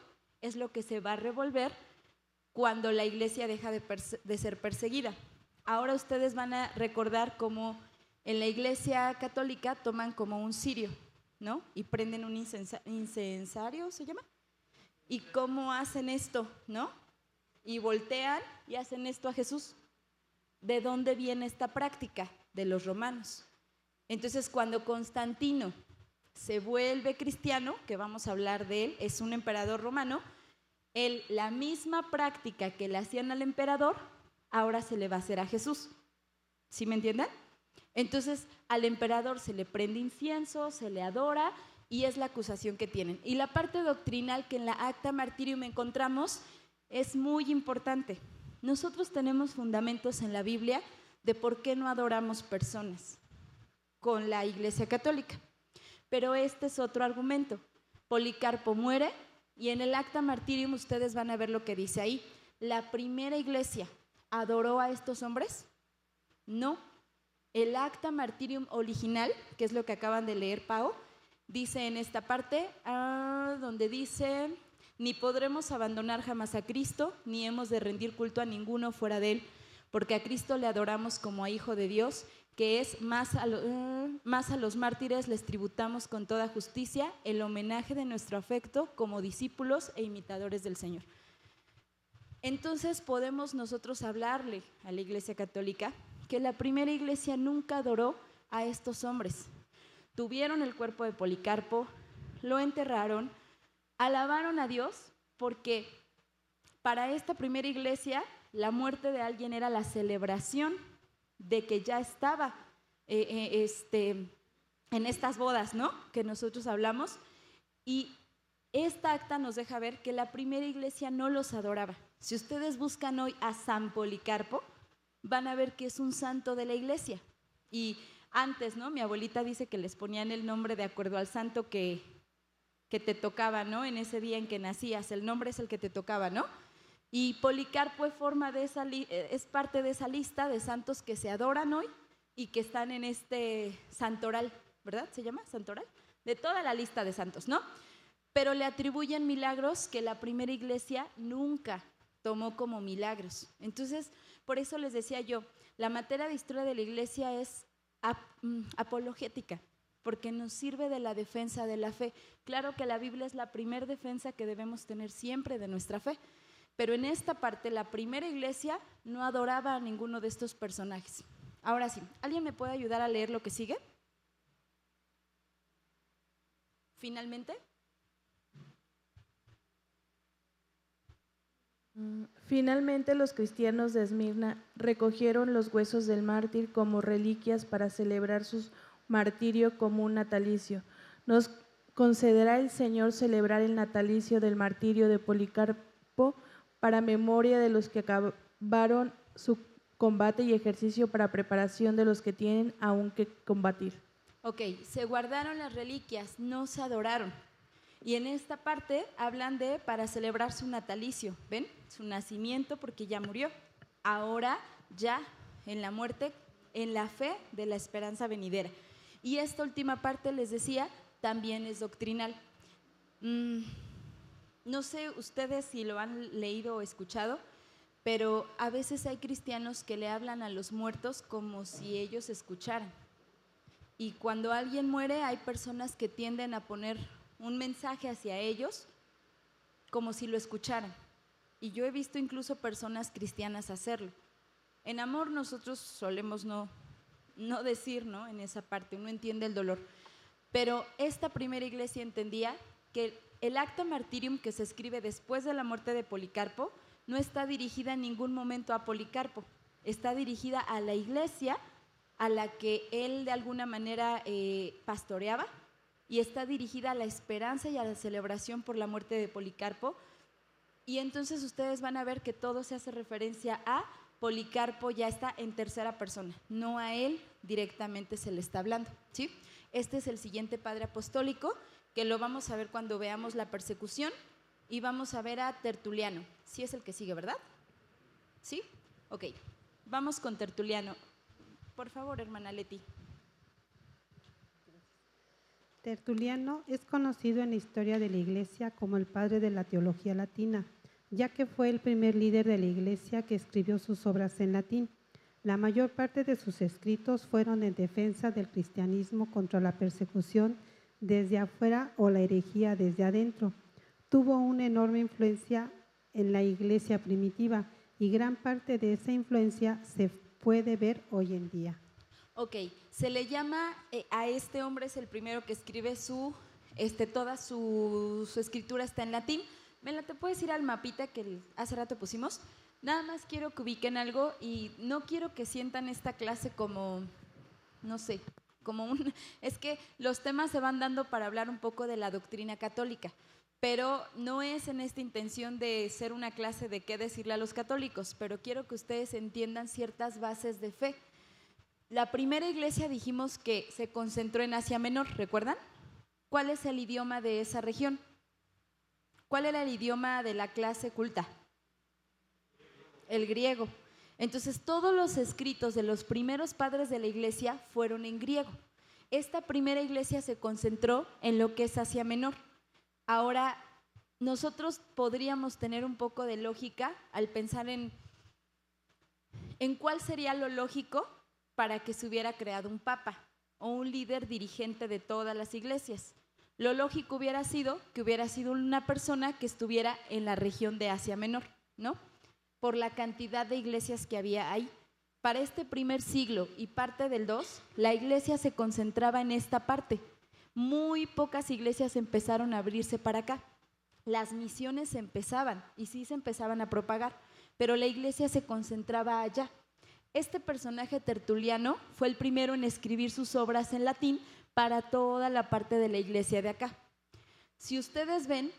es lo que se va a revolver cuando la iglesia deja de ser perseguida. Ahora ustedes van a recordar cómo en la iglesia católica toman como un cirio, ¿no? Y prenden un incensario, ¿se llama? ¿Y cómo hacen esto, no? Y voltean y hacen esto a Jesús. ¿De dónde viene esta práctica? De los romanos. Entonces, cuando Constantino se vuelve cristiano, que vamos a hablar de él, es un emperador romano, él, la misma práctica que le hacían al emperador, ahora se le va a hacer a Jesús. ¿Sí me entienden? Entonces, al emperador se le prende incienso, se le adora, y es la acusación que tienen. Y la parte doctrinal que en la Acta Martirium encontramos es muy importante. Nosotros tenemos fundamentos en la Biblia de por qué no adoramos personas con la Iglesia Católica. Pero este es otro argumento. Policarpo muere y en el Acta Martirium ustedes van a ver lo que dice ahí. ¿La primera iglesia adoró a estos hombres? No. El Acta Martirium original, que es lo que acaban de leer, Pau, dice en esta parte, donde dice, ni podremos abandonar jamás a Cristo, ni hemos de rendir culto a ninguno fuera de él, porque a Cristo le adoramos como a Hijo de Dios, que es más a los mártires les tributamos con toda justicia el homenaje de nuestro afecto como discípulos e imitadores del Señor. Entonces podemos nosotros hablarle a la Iglesia Católica que la primera iglesia nunca adoró a estos hombres. Tuvieron el cuerpo de Policarpo, lo enterraron, alabaron a Dios, porque para esta primera iglesia la muerte de alguien era la celebración de que ya estaba en estas bodas, ¿no? Que nosotros hablamos. Y esta acta nos deja ver que la primera iglesia no los adoraba. Si ustedes buscan hoy a San Policarpo, van a ver que es un santo de la iglesia. Y antes, ¿no? Mi abuelita dice que les ponían el nombre de acuerdo al santo que te tocaba, ¿no? En ese día en que nacías, el nombre es el que te tocaba, ¿no? Y Policarpo es parte de esa lista de santos que se adoran hoy y que están en este santoral, ¿verdad? ¿Se llama santoral? De toda la lista de santos, ¿no? pero le atribuyen milagros que la primera iglesia nunca tomó como milagros. Entonces, por eso les decía yo, la materia de historia de la iglesia es apologética, porque nos sirve de la defensa de la fe. Claro que la Biblia es la primera defensa que debemos tener siempre de nuestra fe, pero en esta parte la primera iglesia no adoraba a ninguno de estos personajes. Ahora sí, ¿alguien me puede ayudar a leer lo que sigue? Finalmente. Finalmente, los cristianos de Esmirna recogieron los huesos del mártir como reliquias para celebrar su martirio como un natalicio. Nos concederá el Señor celebrar el natalicio del martirio de Policarpo para memoria de los que acabaron su combate y ejercicio para preparación de los que tienen aún que combatir. Ok, se guardaron las reliquias, no se adoraron. Y en esta parte hablan de para celebrar su natalicio, ¿ven? Su nacimiento porque ya murió. Ahora ya en la muerte, en la fe de la esperanza venidera. Y esta última parte, les decía, también es doctrinal. No sé ustedes si lo han leído o escuchado, pero a veces hay cristianos que le hablan a los muertos como si ellos escucharan. Y cuando alguien muere, hay personas que tienden a poner un mensaje hacia ellos como si lo escucharan. Y yo he visto incluso personas cristianas hacerlo. En amor nosotros solemos no decir, ¿no? En esa parte, uno entiende el dolor. Pero esta primera iglesia entendía que el acta martirium que se escribe después de la muerte de Policarpo no está dirigida en ningún momento a Policarpo, está dirigida a la iglesia a la que él de alguna manera pastoreaba, y está dirigida a la esperanza y a la celebración por la muerte de Policarpo. Y entonces ustedes van a ver que todo se hace referencia a Policarpo, ya está en tercera persona, no a él directamente se le está hablando, ¿sí? Este es el siguiente padre apostólico, que lo vamos a ver cuando veamos la persecución, y vamos a ver a Tertuliano. Sí es el que sigue, ¿verdad? ¿Sí? Ok, vamos con Tertuliano. Por favor, hermana Leti. Tertuliano es conocido en la historia de la Iglesia como el padre de la teología latina, ya que fue el primer líder de la Iglesia que escribió sus obras en latín. La mayor parte de sus escritos fueron en defensa del cristianismo contra la persecución desde afuera o la herejía desde adentro. Tuvo una enorme influencia en la Iglesia primitiva y gran parte de esa influencia se puede ver hoy en día. Ok, se le llama, a este hombre es el primero que escribe toda su escritura está en latín. Mela, ¿te puedes ir al mapita que hace rato pusimos? Nada más quiero que ubiquen algo y no quiero que sientan esta clase como, no sé, es que los temas se van dando para hablar un poco de la doctrina católica, pero no es en esta intención de ser una clase de qué decirle a los católicos, pero quiero que ustedes entiendan ciertas bases de fe. La primera iglesia dijimos que se concentró en Asia Menor, ¿recuerdan? ¿Cuál es el idioma de esa región? ¿Cuál era el idioma de la clase culta? El griego. Entonces, todos los escritos de los primeros padres de la iglesia fueron en griego. Esta primera iglesia se concentró en lo que es Asia Menor. Ahora, nosotros podríamos tener un poco de lógica al pensar en cuál sería lo lógico para que se hubiera creado un papa o un líder dirigente de todas las iglesias. Lo lógico hubiera sido que hubiera sido una persona que estuviera en la región de Asia Menor, ¿no? Por la cantidad de iglesias que había ahí. Para este primer siglo y parte del 2, la iglesia se concentraba en esta parte. Muy pocas iglesias empezaron a abrirse para acá. Las misiones empezaban y sí se empezaban a propagar, pero la iglesia se concentraba allá. Este personaje Tertuliano fue el primero en escribir sus obras en latín para toda la parte de la iglesia de acá. Si ustedes ven,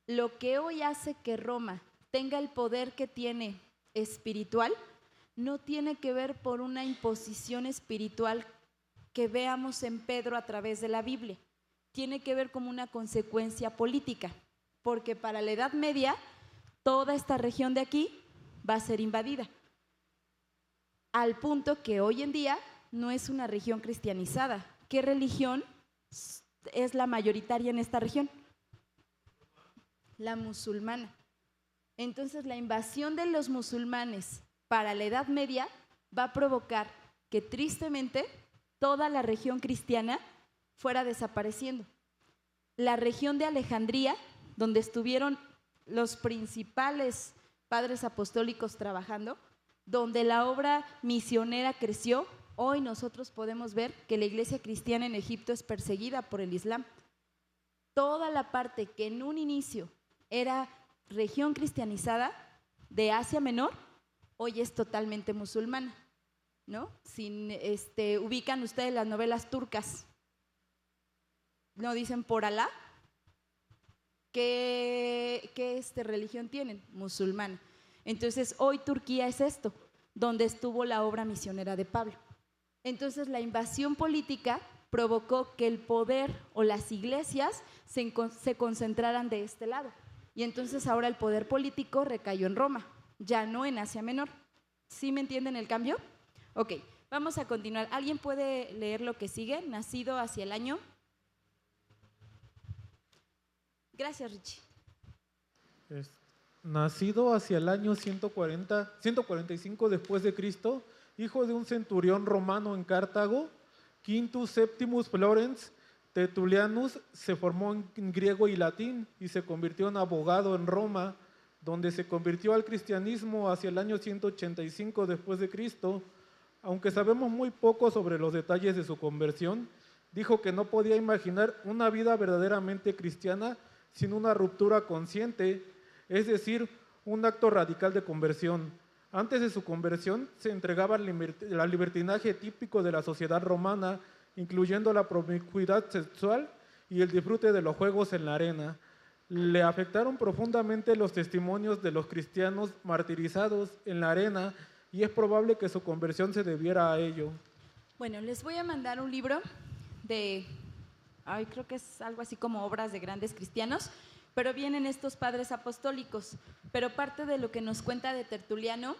lo que hoy hace que Roma tenga el poder que tiene espiritual, no tiene que ver por una imposición espiritual que veamos en Pedro a través de la Biblia. Tiene que ver como una consecuencia política, porque para la Edad Media toda esta región de aquí va a ser invadida. Al punto que hoy en día no es una región cristianizada. ¿Qué religión es la mayoritaria en esta región? la musulmana. Entonces, la invasión de los musulmanes para la Edad Media va a provocar que tristemente toda la región cristiana fuera desapareciendo. La región de Alejandría, donde estuvieron los principales padres apostólicos trabajando, donde la obra misionera creció, hoy nosotros podemos ver que la iglesia cristiana en Egipto es perseguida por el Islam. Toda la parte que en un inicio era región cristianizada de Asia Menor, hoy es totalmente musulmana, ¿no? Ubican ustedes las novelas turcas, ¿no? Dicen por Alá, ¿qué religión tienen? Musulmana. Entonces, hoy Turquía es esto, donde estuvo la obra misionera de Pablo. Entonces, la invasión política provocó que el poder o las iglesias se concentraran de este lado. Y entonces ahora el poder político recayó en Roma, ya no en Asia Menor. ¿Sí me entienden el cambio? Ok, vamos a continuar. ¿Alguien puede leer lo que sigue? Nacido hacia el año. Gracias, Richie. Nacido hacia el año 145 después de Cristo, hijo de un centurión romano en Cartago, Quintus Septimus Florens Tertullianus se formó en griego y latín y se convirtió en abogado en Roma, donde se convirtió al cristianismo hacia el año 185 después de Cristo. Aunque sabemos muy poco sobre los detalles de su conversión, dijo que no podía imaginar una vida verdaderamente cristiana sin una ruptura consciente, es decir, un acto radical de conversión. Antes de su conversión se entregaba al libertinaje típico de la sociedad romana, incluyendo la promiscuidad sexual y el disfrute de los juegos en la arena. Le afectaron profundamente los testimonios de los cristianos martirizados en la arena y es probable que su conversión se debiera a ello. Bueno, les voy a mandar un libro creo que es algo así como Obras de Grandes Cristianos, pero vienen estos padres apostólicos. Pero parte de lo que nos cuenta de Tertuliano,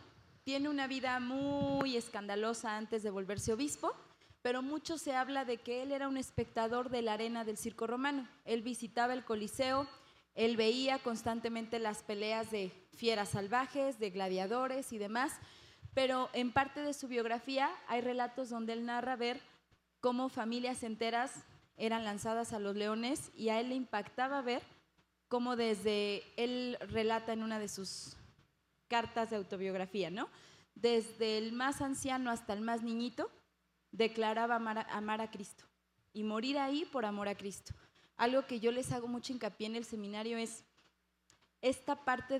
tiene una vida muy escandalosa antes de volverse obispo, pero mucho se habla de que él era un espectador de la arena del circo romano. Él visitaba el Coliseo, él veía constantemente las peleas de fieras salvajes, de gladiadores y demás, pero en parte de su biografía hay relatos donde él narra ver cómo familias enteras eran lanzadas a los leones y a él le impactaba ver cómo él relata en una de sus cartas de autobiografía, ¿no? Desde el más anciano hasta el más niñito, declaraba amar a Cristo y morir ahí por amor a Cristo. Algo que yo les hago mucho hincapié en el seminario es esta parte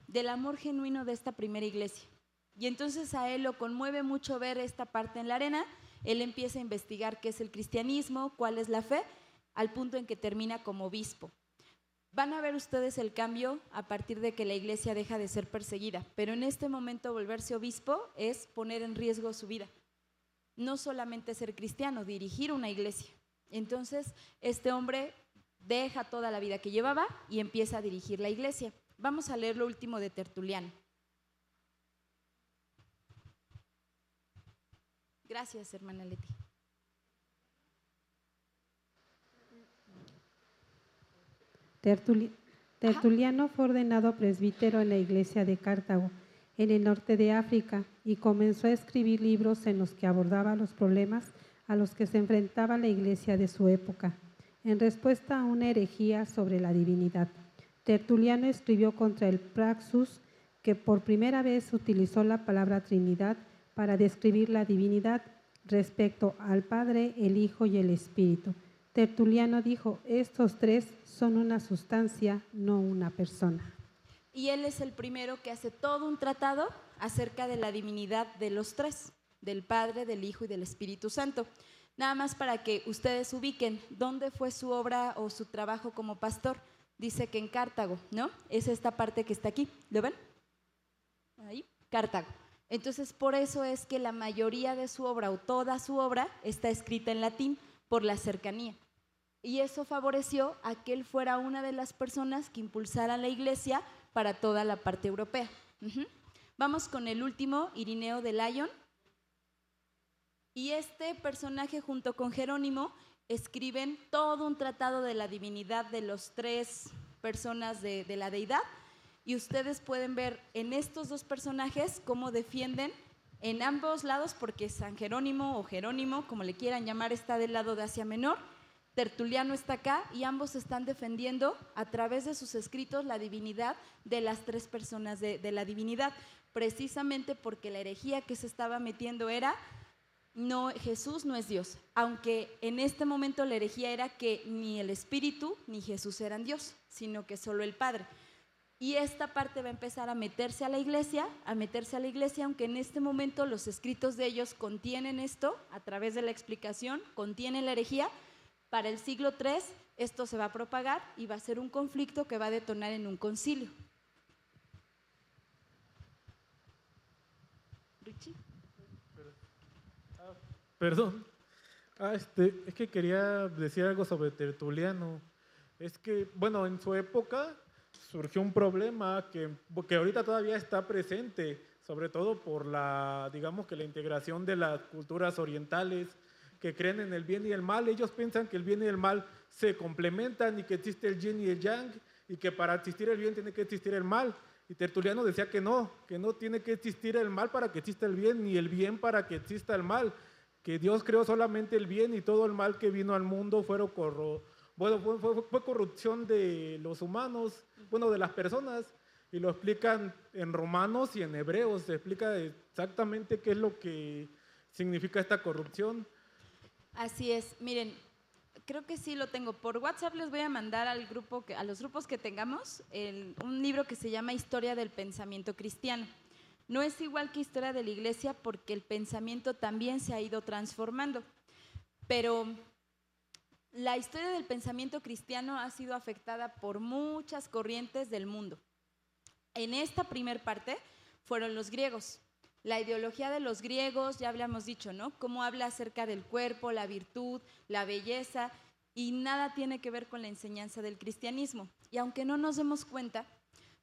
del amor genuino de esta primera iglesia. Y entonces a él lo conmueve mucho ver esta parte en la arena. Él empieza a investigar qué es el cristianismo, cuál es la fe, al punto en que termina como obispo. Van a ver ustedes el cambio a partir de que la iglesia deja de ser perseguida, pero en este momento volverse obispo es poner en riesgo su vida. No solamente ser cristiano, dirigir una iglesia. Entonces, este hombre deja toda la vida que llevaba y empieza a dirigir la iglesia. Vamos a leer lo último de Tertuliano. Gracias, hermana Leti. Tertuliano fue ordenado presbítero en la iglesia de Cartago, en el norte de África, y comenzó a escribir libros en los que abordaba los problemas a los que se enfrentaba la iglesia de su época, en respuesta a una herejía sobre la divinidad. Tertuliano escribió contra el Praxus, que por primera vez utilizó la palabra Trinidad para describir la divinidad respecto al Padre, el Hijo y el Espíritu. Tertuliano dijo: estos tres son una sustancia, no una persona. Y él es el primero que hace todo un tratado acerca de la divinidad de los tres, del Padre, del Hijo y del Espíritu Santo. Nada más para que ustedes ubiquen dónde fue su obra o su trabajo como pastor. Dice que en Cartago, ¿no? Es esta parte que está aquí, ¿lo ven? Ahí, Cartago. Entonces, por eso es que la mayoría de su obra o toda su obra está escrita en latín por la cercanía. Y eso favoreció a que él fuera una de las personas que impulsaran la iglesia para toda la parte europea. Vamos con el último, Irineo de Lyon. Y este personaje junto con Jerónimo escriben todo un tratado de la divinidad de los tres personas de la deidad, y ustedes pueden ver en estos dos personajes cómo defienden en ambos lados, porque San Jerónimo o Jerónimo, como le quieran llamar, está del lado de Asia Menor, Tertuliano está acá, y ambos están defendiendo a través de sus escritos la divinidad de las tres personas de la divinidad, precisamente porque la herejía que se estaba metiendo era, no, Jesús no es Dios, aunque en este momento la herejía era que ni el Espíritu ni Jesús eran Dios, sino que solo el Padre. Y esta parte va a empezar a meterse a la iglesia, aunque en este momento los escritos de ellos contienen esto, a través de la explicación, contienen la herejía. Para el siglo III esto se va a propagar y va a ser un conflicto que va a detonar en un concilio. ¿Richie? Perdón. Es que quería decir algo sobre Tertuliano. Es que, bueno, en su época surgió un problema que ahorita todavía está presente, sobre todo por digamos que la integración de las culturas orientales que creen en el bien y el mal. Ellos piensan que el bien y el mal se complementan y que existe el yin y el yang, y que para existir el bien tiene que existir el mal. Y Tertuliano decía que no tiene que existir el mal para que exista el bien, ni el bien para que exista el mal, que Dios creó solamente el bien y todo el mal que vino al mundo fue corrupción de los humanos, de las personas, y lo explican en Romanos y en Hebreos, se explica exactamente qué es lo que significa esta corrupción. Así es, miren, creo que sí lo tengo. Por WhatsApp les voy a mandar a los grupos que tengamos un libro que se llama Historia del Pensamiento Cristiano. No es igual que Historia de la Iglesia porque el pensamiento también se ha ido transformando, pero la historia del pensamiento cristiano ha sido afectada por muchas corrientes del mundo. En esta primer parte fueron los griegos. La ideología de los griegos, ya habíamos dicho, ¿no? Cómo habla acerca del cuerpo, la virtud, la belleza, y nada tiene que ver con la enseñanza del cristianismo. Y aunque no nos demos cuenta,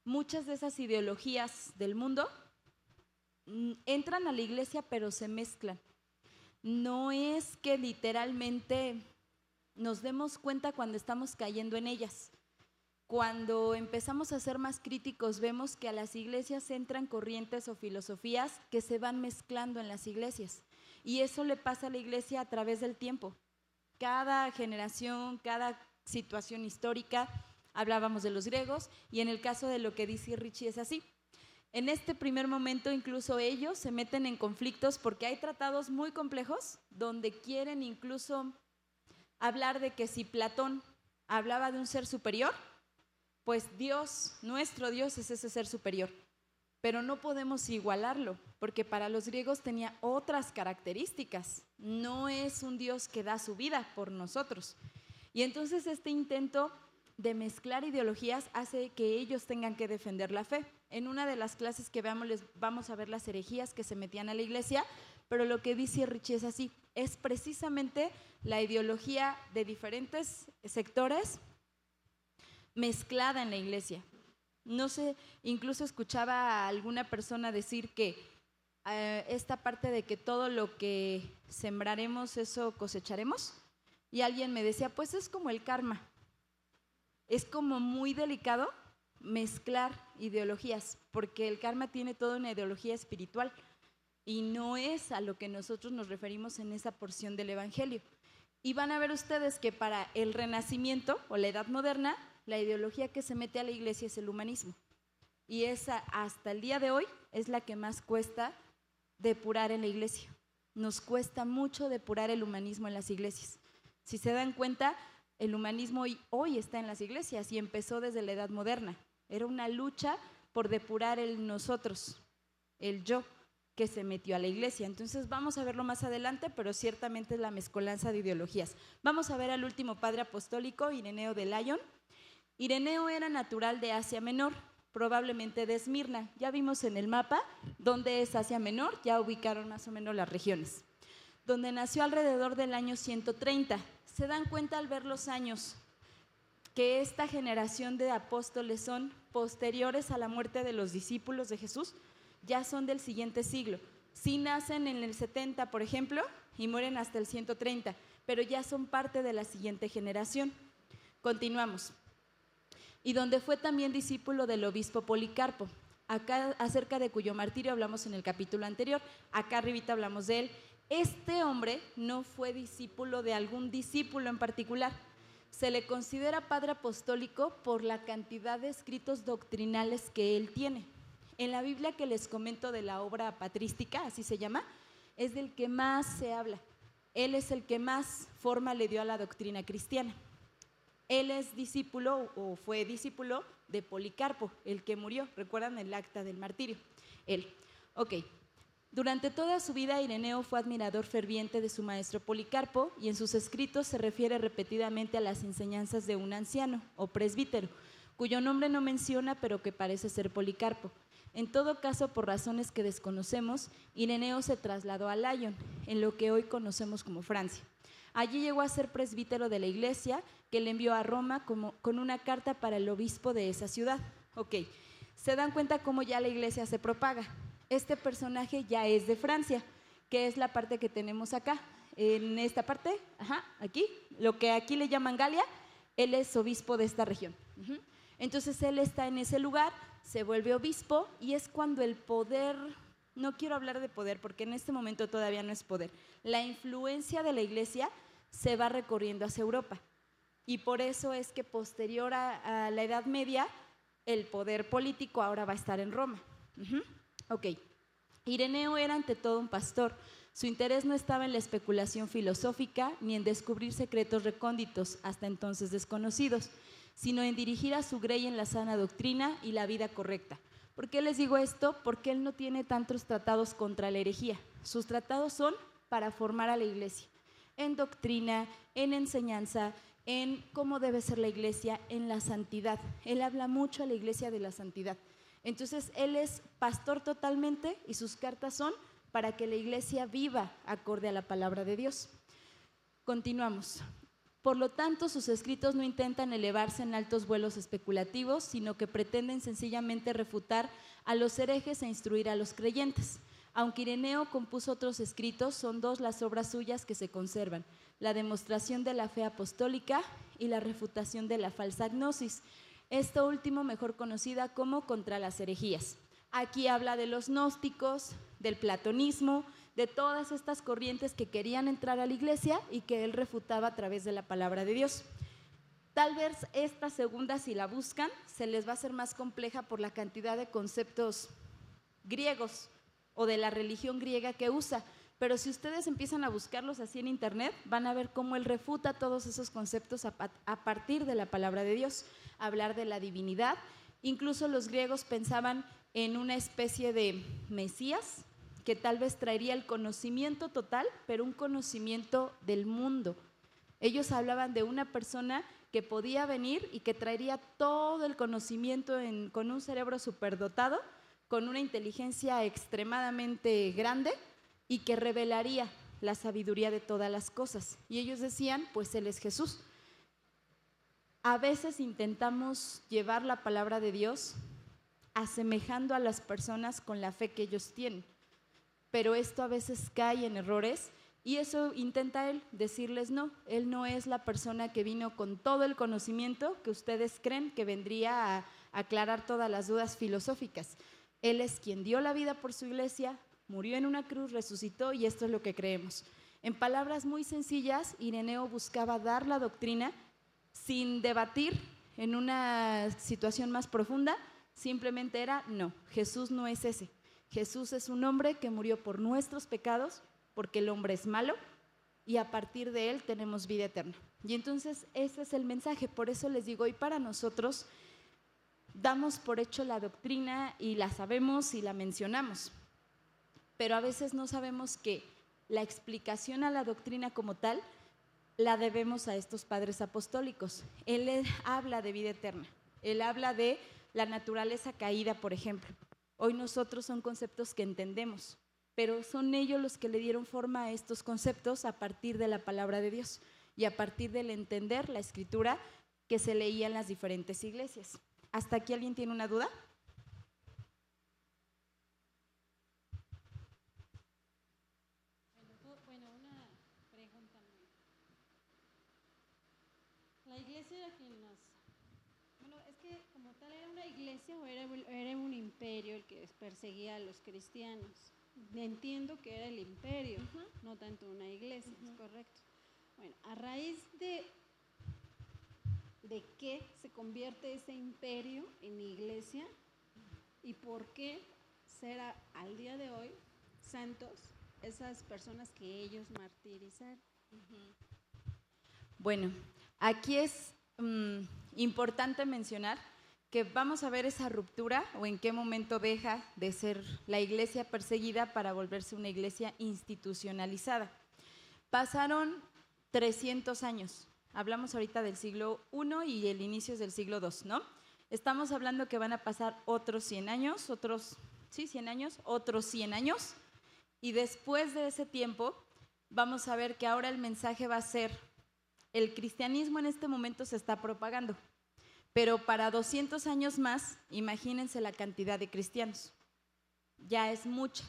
muchas de esas ideologías del mundo entran a la iglesia, pero se mezclan. No es que literalmente nos demos cuenta cuando estamos cayendo en ellas. Cuando empezamos a ser más críticos, vemos que a las iglesias entran corrientes o filosofías que se van mezclando en las iglesias. Y eso le pasa a la iglesia a través del tiempo. Cada generación, cada situación histórica, hablábamos de los griegos, y en el caso de lo que dice Richie es así. En este primer momento incluso ellos se meten en conflictos porque hay tratados muy complejos donde quieren incluso hablar de que si Platón hablaba de un ser superior, pues Dios, nuestro Dios, es ese ser superior. Pero no podemos igualarlo, porque para los griegos tenía otras características. No es un Dios que da su vida por nosotros. Y entonces este intento de mezclar ideologías hace que ellos tengan que defender la fe. En una de las clases que veamos les vamos a ver las herejías que se metían a la iglesia, pero lo que dice Richie es así, es precisamente la ideología de diferentes sectores mezclada en la iglesia. No sé, incluso escuchaba a alguna persona decir que esta parte de que todo lo que sembraremos, eso cosecharemos, y alguien me decía, pues es como el karma. Es como muy delicado mezclar ideologías, porque el karma tiene toda una ideología espiritual y no es a lo que nosotros nos referimos en esa porción del Evangelio. Y van a ver ustedes que para el Renacimiento o la Edad Moderna, la ideología que se mete a la iglesia es el humanismo. Y esa, hasta el día de hoy, es la que más cuesta depurar en la iglesia. Nos cuesta mucho depurar el humanismo en las iglesias. Si se dan cuenta, el humanismo hoy está en las iglesias y empezó desde la Edad Moderna. Era una lucha por depurar el nosotros, el yo, que se metió a la iglesia. Entonces vamos a verlo más adelante, pero ciertamente es la mezcolanza de ideologías. Vamos a ver al último padre apostólico, Ireneo de Lyon. Ireneo era natural de Asia Menor, probablemente de Esmirna. Ya vimos en el mapa dónde es Asia Menor, ya ubicaron más o menos las regiones. Donde nació alrededor del año 130. Se dan cuenta al ver los años que esta generación de apóstoles son posteriores a la muerte de los discípulos de Jesús, ya son del siguiente siglo. Sí nacen en el 70, por ejemplo, y mueren hasta el 130, pero ya son parte de la siguiente generación. Continuamos. y donde fue también discípulo del obispo Policarpo. Acá, acerca de cuyo martirio hablamos en el capítulo anterior, acá arribita hablamos de él. Este hombre no fue discípulo de algún discípulo en particular. Se le considera padre apostólico por la cantidad de escritos doctrinales que él tiene. En la Biblia que les comento de la obra patrística, así se llama, es del que más se habla. Él es el que más forma le dio a la doctrina cristiana. Él es discípulo o fue discípulo de Policarpo, el que murió. ¿Recuerdan el acta del martirio? Él. Ok. Durante toda su vida, Ireneo fue admirador ferviente de su maestro Policarpo y en sus escritos se refiere repetidamente a las enseñanzas de un anciano o presbítero, cuyo nombre no menciona pero que parece ser Policarpo. En todo caso, por razones que desconocemos, Ireneo se trasladó a Lyon, en lo que hoy conocemos como Francia. Allí llegó a ser presbítero de la iglesia, que le envió a Roma con una carta para el obispo de esa ciudad. Ok, se dan cuenta cómo ya la iglesia se propaga. Este personaje ya es de Francia, que es la parte que tenemos acá. En esta parte, aquí, lo que aquí le llaman Galia, él es obispo de esta región. Entonces él está en ese lugar, se vuelve obispo y es cuando el poder, no quiero hablar de poder porque en este momento todavía no es poder, la influencia de la iglesia se va recorriendo hacia Europa. Y por eso es que posterior a la Edad Media, el poder político ahora va a estar en Roma. Ok. Ireneo era ante todo un pastor. Su interés no estaba en la especulación filosófica ni en descubrir secretos recónditos, hasta entonces desconocidos, sino en dirigir a su grey en la sana doctrina y la vida correcta. ¿Por qué les digo esto? Porque él no tiene tantos tratados contra la herejía. Sus tratados son para formar a la iglesia, en doctrina, en enseñanza, en cómo debe ser la iglesia, en la santidad. Él habla mucho a la iglesia de la santidad. Entonces, él es pastor totalmente y sus cartas son para que la iglesia viva acorde a la palabra de Dios. Continuamos. Por lo tanto, sus escritos no intentan elevarse en altos vuelos especulativos, sino que pretenden sencillamente refutar a los herejes e instruir a los creyentes. Aunque Ireneo compuso otros escritos, son dos las obras suyas que se conservan: la demostración de la fe apostólica y la refutación de la falsa gnosis, esto último mejor conocida como Contra las herejías. Aquí habla de los gnósticos, del platonismo, de todas estas corrientes que querían entrar a la iglesia y que él refutaba a través de la palabra de Dios. Tal vez esta segunda, si la buscan, se les va a hacer más compleja por la cantidad de conceptos griegos o de la religión griega que usa, pero si ustedes empiezan a buscarlos así en internet, van a ver cómo él refuta todos esos conceptos a partir de la palabra de Dios. Hablar de la divinidad, incluso los griegos pensaban en una especie de Mesías que tal vez traería el conocimiento total, pero un conocimiento del mundo. Ellos hablaban de una persona que podía venir y que traería todo el conocimiento con un cerebro superdotado, con una inteligencia extremadamente grande y que revelaría la sabiduría de todas las cosas. Y ellos decían, pues él es Jesús. A veces intentamos llevar la palabra de Dios asemejando a las personas con la fe que ellos tienen, pero esto a veces cae en errores y eso intenta él decirles no, él no es la persona que vino con todo el conocimiento que ustedes creen que vendría a aclarar todas las dudas filosóficas. Él es quien dio la vida por su iglesia, murió en una cruz, resucitó y esto es lo que creemos. En palabras muy sencillas, Ireneo buscaba dar la doctrina sin debatir en una situación más profunda, simplemente era no, Jesús no es ese. Jesús es un hombre que murió por nuestros pecados, porque el hombre es malo y a partir de él tenemos vida eterna. Y entonces ese es el mensaje, por eso les digo, y para nosotros damos por hecho la doctrina y la sabemos y la mencionamos, pero a veces no sabemos que la explicación a la doctrina como tal la debemos a estos padres apostólicos. Él habla de vida eterna, él habla de la naturaleza caída, por ejemplo. Hoy nosotros son conceptos que entendemos, pero son ellos los que le dieron forma a estos conceptos a partir de la palabra de Dios y a partir del entender la escritura que se leía en las diferentes iglesias. ¿Hasta aquí alguien tiene una duda? Bueno, una pregunta. La iglesia que nos... Bueno, es que como tal era una iglesia o era un imperio el que perseguía a los cristianos. Entiendo que era el imperio, no tanto una iglesia, ¿es correcto? Bueno, a raíz de qué se convierte ese imperio en iglesia y por qué será al día de hoy santos esas personas que ellos martirizaron. Bueno, aquí es importante mencionar que vamos a ver esa ruptura o en qué momento deja de ser la iglesia perseguida para volverse una iglesia institucionalizada. Pasaron 300 años, hablamos ahorita del siglo I y el inicio del siglo II, ¿no? Estamos hablando que van a pasar otros 100 años, otros 100 años, y después de ese tiempo vamos a ver que ahora el mensaje va a ser, el cristianismo en este momento se está propagando, pero para 200 años más, imagínense la cantidad de cristianos, ya es mucha.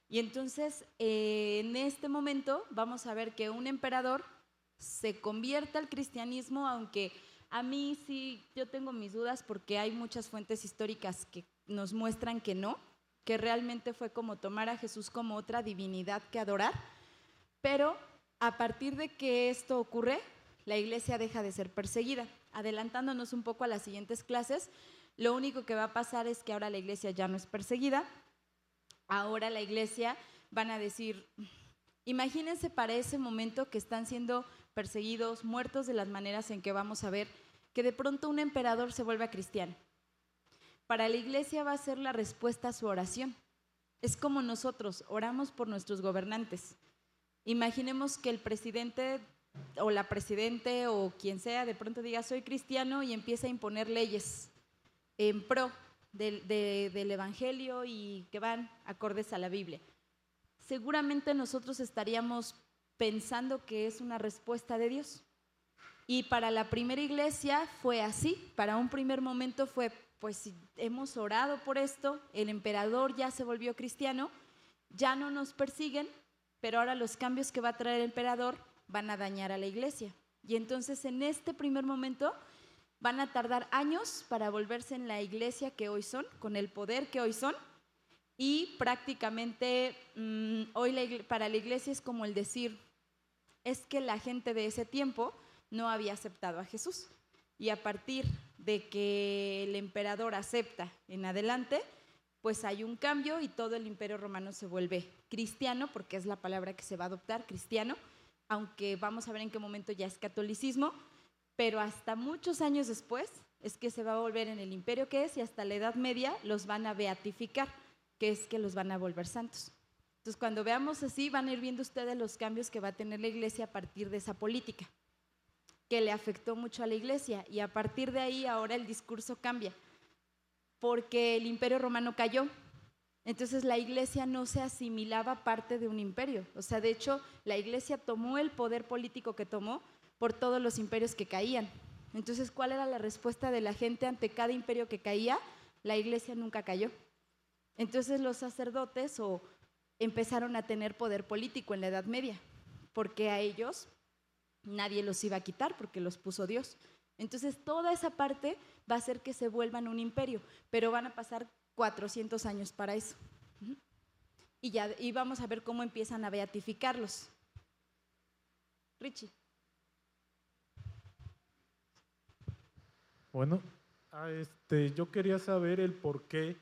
Y entonces, en este momento, vamos a ver que un emperador se convierte al cristianismo, aunque a mí sí, yo tengo mis dudas porque hay muchas fuentes históricas que nos muestran que no, que realmente fue como tomar a Jesús como otra divinidad que adorar, pero a partir de que esto ocurre, la iglesia deja de ser perseguida. Adelantándonos un poco a las siguientes clases, lo único que va a pasar es que ahora la iglesia ya no es perseguida. Ahora la iglesia van a decir, imagínense para ese momento que están siendo perseguidos, muertos de las maneras en que vamos a ver, que de pronto un emperador se vuelva cristiano. Para la iglesia va a ser la respuesta a su oración. Es como nosotros oramos por nuestros gobernantes. Imaginemos que el presidente o la presidente o quien sea de pronto diga soy cristiano y empieza a imponer leyes en pro del evangelio y que van acordes a la Biblia. Seguramente nosotros estaríamos pensando que es una respuesta de Dios. Y para la primera iglesia fue así, para un primer momento fue, pues hemos orado por esto, el emperador ya se volvió cristiano, ya no nos persiguen, pero ahora los cambios que va a traer el emperador van a dañar a la iglesia. Y entonces en este primer momento van a tardar años para volverse en la iglesia que hoy son, con el poder que hoy son, y prácticamente hoy para la iglesia es como el decir, es que la gente de ese tiempo no había aceptado a Jesús. Y a partir de que el emperador acepta en adelante, pues hay un cambio y todo el imperio romano se vuelve cristiano, porque es la palabra que se va a adoptar, cristiano, aunque vamos a ver en qué momento ya es catolicismo, pero hasta muchos años después es que se va a volver en el imperio que es y hasta la Edad Media los van a beatificar, que es que los van a volver santos. Entonces cuando veamos así van a ir viendo ustedes los cambios que va a tener la iglesia a partir de esa política, que le afectó mucho a la iglesia y a partir de ahí ahora el discurso cambia, porque el imperio romano cayó. Entonces la iglesia no se asimilaba parte de un imperio. O sea, de hecho, la iglesia tomó el poder político que tomó por todos los imperios que caían. Entonces, ¿cuál era la respuesta de la gente ante cada imperio que caía? La iglesia nunca cayó. Entonces los sacerdotes empezaron a tener poder político en la Edad Media, porque a ellos nadie los iba a quitar porque los puso Dios. Entonces toda esa parte va a hacer que se vuelvan un imperio, pero van a pasar 400 años para eso. Y vamos a ver cómo empiezan a beatificarlos. Richie. Bueno, yo quería saber el por qué,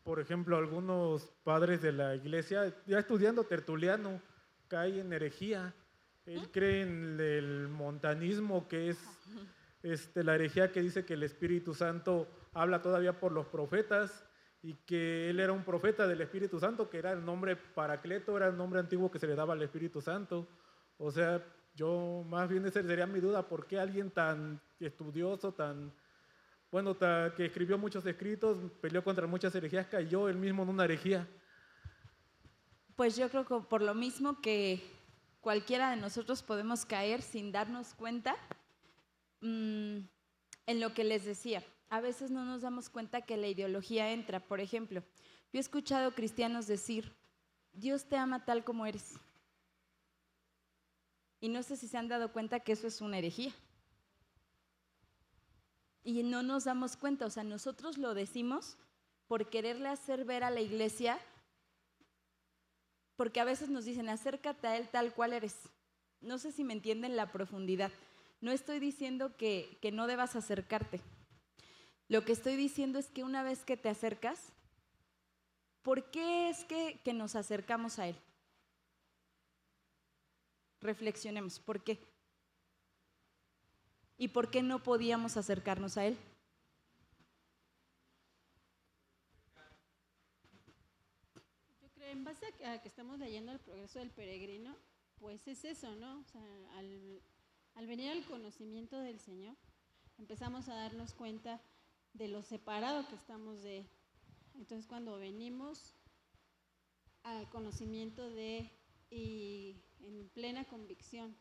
por ejemplo, algunos padres de la iglesia, ya estudiando Tertuliano, cae en herejía. Él cree en el montanismo, que es la herejía que dice que el Espíritu Santo habla todavía por los profetas y que él era un profeta del Espíritu Santo, que era el nombre Paracleto, era el nombre antiguo que se le daba al Espíritu Santo. O sea, yo más bien esa sería mi duda, ¿por qué alguien tan estudioso, que escribió muchos escritos, peleó contra muchas herejías, cayó él mismo en una herejía? Pues yo creo que por lo mismo que cualquiera de nosotros podemos caer sin darnos cuenta, en lo que les decía, a veces no nos damos cuenta que la ideología entra. Por ejemplo, yo he escuchado cristianos decir, Dios te ama tal como eres. Y no sé si se han dado cuenta que eso es una herejía. y no nos damos cuenta. O sea, nosotros lo decimos por quererle hacer ver a la iglesia, porque a veces nos dicen, acércate a él tal cual eres. No sé si me entienden la profundidad. No estoy diciendo que no debas acercarte. Lo que estoy diciendo es que una vez que te acercas, ¿por qué es que nos acercamos a él? Reflexionemos, ¿por qué? ¿Y por qué no podíamos acercarnos a él? Yo creo, en base a que estamos leyendo el progreso del peregrino, pues es eso, ¿no? O sea, al venir al conocimiento del Señor, empezamos a darnos cuenta de lo separado que estamos de Él. Entonces, cuando venimos al conocimiento de Él y en plena convicción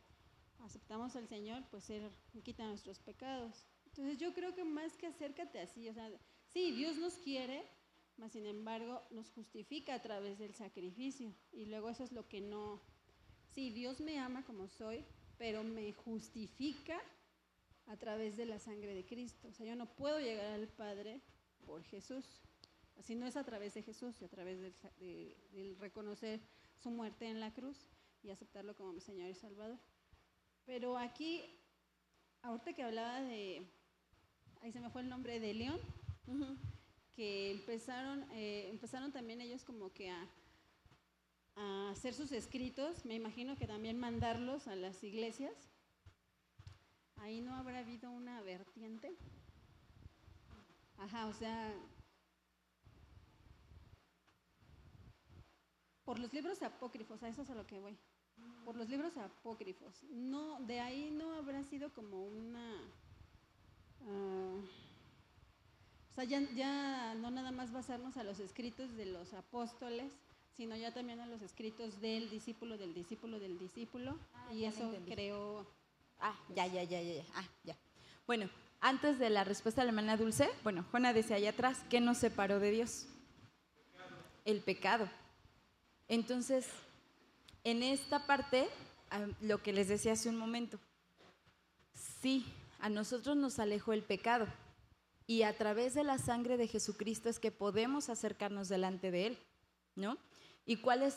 aceptamos al Señor, pues Él quita nuestros pecados. Entonces, yo creo que más que acércate así, o sea, sí, Dios nos quiere, mas sin embargo nos justifica a través del sacrificio. Y luego eso es lo que no... Sí, Dios me ama como soy, pero me justifica a través de la sangre de Cristo. O sea, yo no puedo llegar al Padre por Jesús. Así no es a través de Jesús, y a través del reconocer su muerte en la cruz y aceptarlo como mi Señor y Salvador. Pero aquí, ahorita que hablaba de, ahí se me fue el nombre, de León, que empezaron también ellos como que a hacer sus escritos, me imagino que también mandarlos a las iglesias. Ahí no habrá habido una vertiente. Ajá, o sea, por los libros apócrifos, a eso es a lo que voy. Por los libros apócrifos. No, de ahí no habrá sido como una... o sea, ya no nada más basarnos a los escritos de los apóstoles, sino ya también a los escritos del discípulo, del discípulo, del discípulo. Y eso creó... Ya. Bueno, antes de la respuesta de la hermana Dulce, bueno, Juana decía allá atrás, ¿qué nos separó de Dios? El pecado. Entonces, en esta parte, lo que les decía hace un momento, sí, a nosotros nos alejó el pecado y a través de la sangre de Jesucristo es que podemos acercarnos delante de Él, ¿no? ¿Y cuál es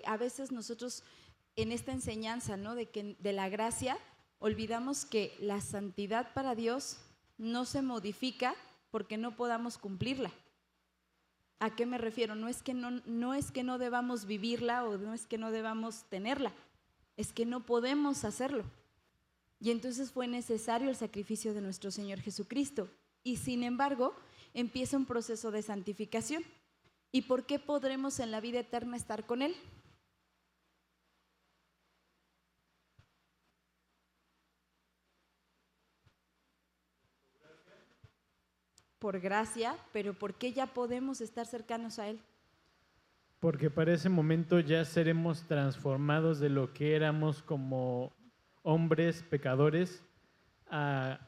a veces nosotros en esta enseñanza, ¿no? de la gracia, olvidamos que la santidad para Dios no se modifica porque no podamos cumplirla. ¿A qué me refiero? No es que no debamos vivirla o no es que no debamos tenerla, es que no podemos hacerlo. Y entonces fue necesario el sacrificio de nuestro Señor Jesucristo. Y sin embargo, empieza un proceso de santificación. ¿Y por qué podremos en la vida eterna estar con Él? Por gracia, pero ¿por qué ya podemos estar cercanos a Él? Porque para ese momento ya seremos transformados de lo que éramos como hombres pecadores a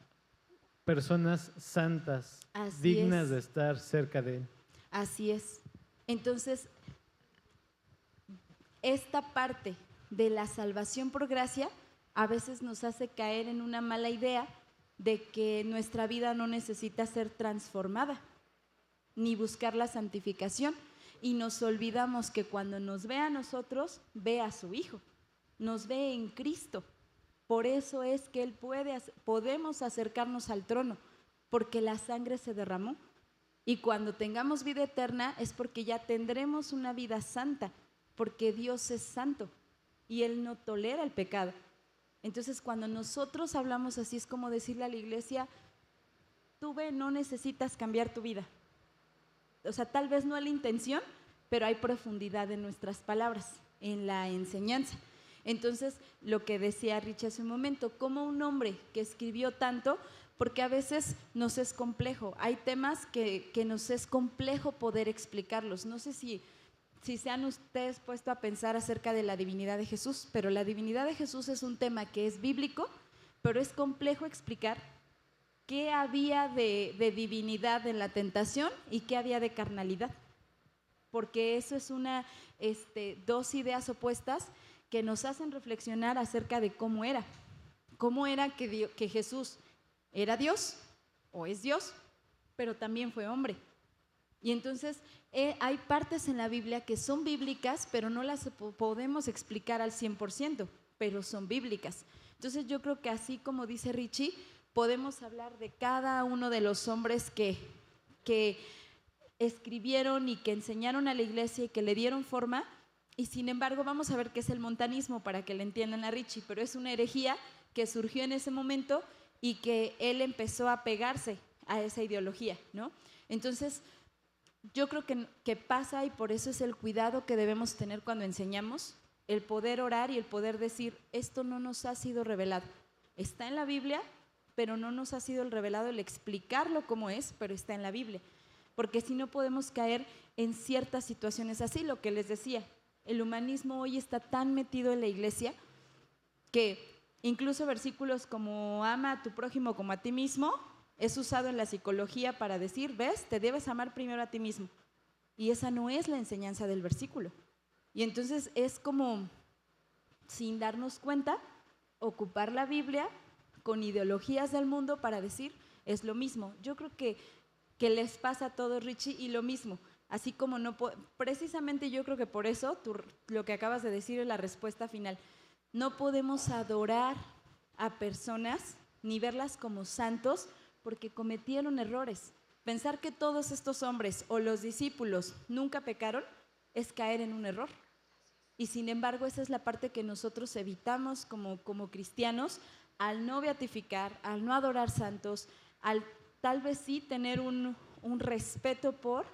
personas santas, dignas de estar cerca de Él. Así es. Entonces, esta parte de la salvación por gracia a veces nos hace caer en una mala idea de que nuestra vida no necesita ser transformada, ni buscar la santificación, y nos olvidamos que cuando nos ve a nosotros, ve a su Hijo, nos ve en Cristo. Por eso es que podemos acercarnos al trono, porque la sangre se derramó. Y cuando tengamos vida eterna es porque ya tendremos una vida santa, porque Dios es santo y Él no tolera el pecado. Entonces, cuando nosotros hablamos así, es como decirle a la iglesia, tú ve, no necesitas cambiar tu vida. O sea, tal vez no es la intención, pero hay profundidad en nuestras palabras, en la enseñanza. Entonces, lo que decía Rich hace un momento, como un hombre que escribió tanto, porque a veces nos es complejo. Hay temas que nos es complejo poder explicarlos. No sé si se han ustedes puesto a pensar acerca de la divinidad de Jesús, pero la divinidad de Jesús es un tema que es bíblico, pero es complejo explicar qué había de divinidad en la tentación y qué había de carnalidad, porque eso es dos ideas opuestas que nos hacen reflexionar acerca de cómo era que Jesús era Dios, o es Dios, pero también fue hombre. Y entonces hay partes en la Biblia que son bíblicas, pero no las podemos explicar al 100%, pero son bíblicas. Entonces yo creo que así como dice Richie, podemos hablar de cada uno de los hombres que escribieron y que enseñaron a la iglesia y que le dieron forma, y sin embargo vamos a ver qué es el montanismo para que le entiendan a Richie, pero es una herejía que surgió en ese momento y que él empezó a pegarse a esa ideología, ¿no? Entonces, yo creo que pasa, y por eso es el cuidado que debemos tener cuando enseñamos, el poder orar y el poder decir, esto no nos ha sido revelado. Está en la Biblia, pero no nos ha sido revelado el explicarlo cómo es, pero está en la Biblia. Porque si no podemos caer en ciertas situaciones así, lo que les decía, el humanismo hoy está tan metido en la iglesia que incluso versículos como ama a tu prójimo como a ti mismo es usado en la psicología para decir, ¿ves? Te debes amar primero a ti mismo. Y esa no es la enseñanza del versículo. Y entonces es como, sin darnos cuenta, ocupar la Biblia con ideologías del mundo para decir, es lo mismo. Yo creo que les pasa a todos, Richie, y lo mismo. Así como no, precisamente yo creo que por eso lo que acabas de decir es la respuesta final. No podemos adorar a personas ni verlas como santos porque cometieron errores. Pensar que todos estos hombres o los discípulos nunca pecaron es caer en un error. Y sin embargo, esa es la parte que nosotros evitamos como cristianos al no beatificar, al no adorar santos, al tal vez sí tener un respeto por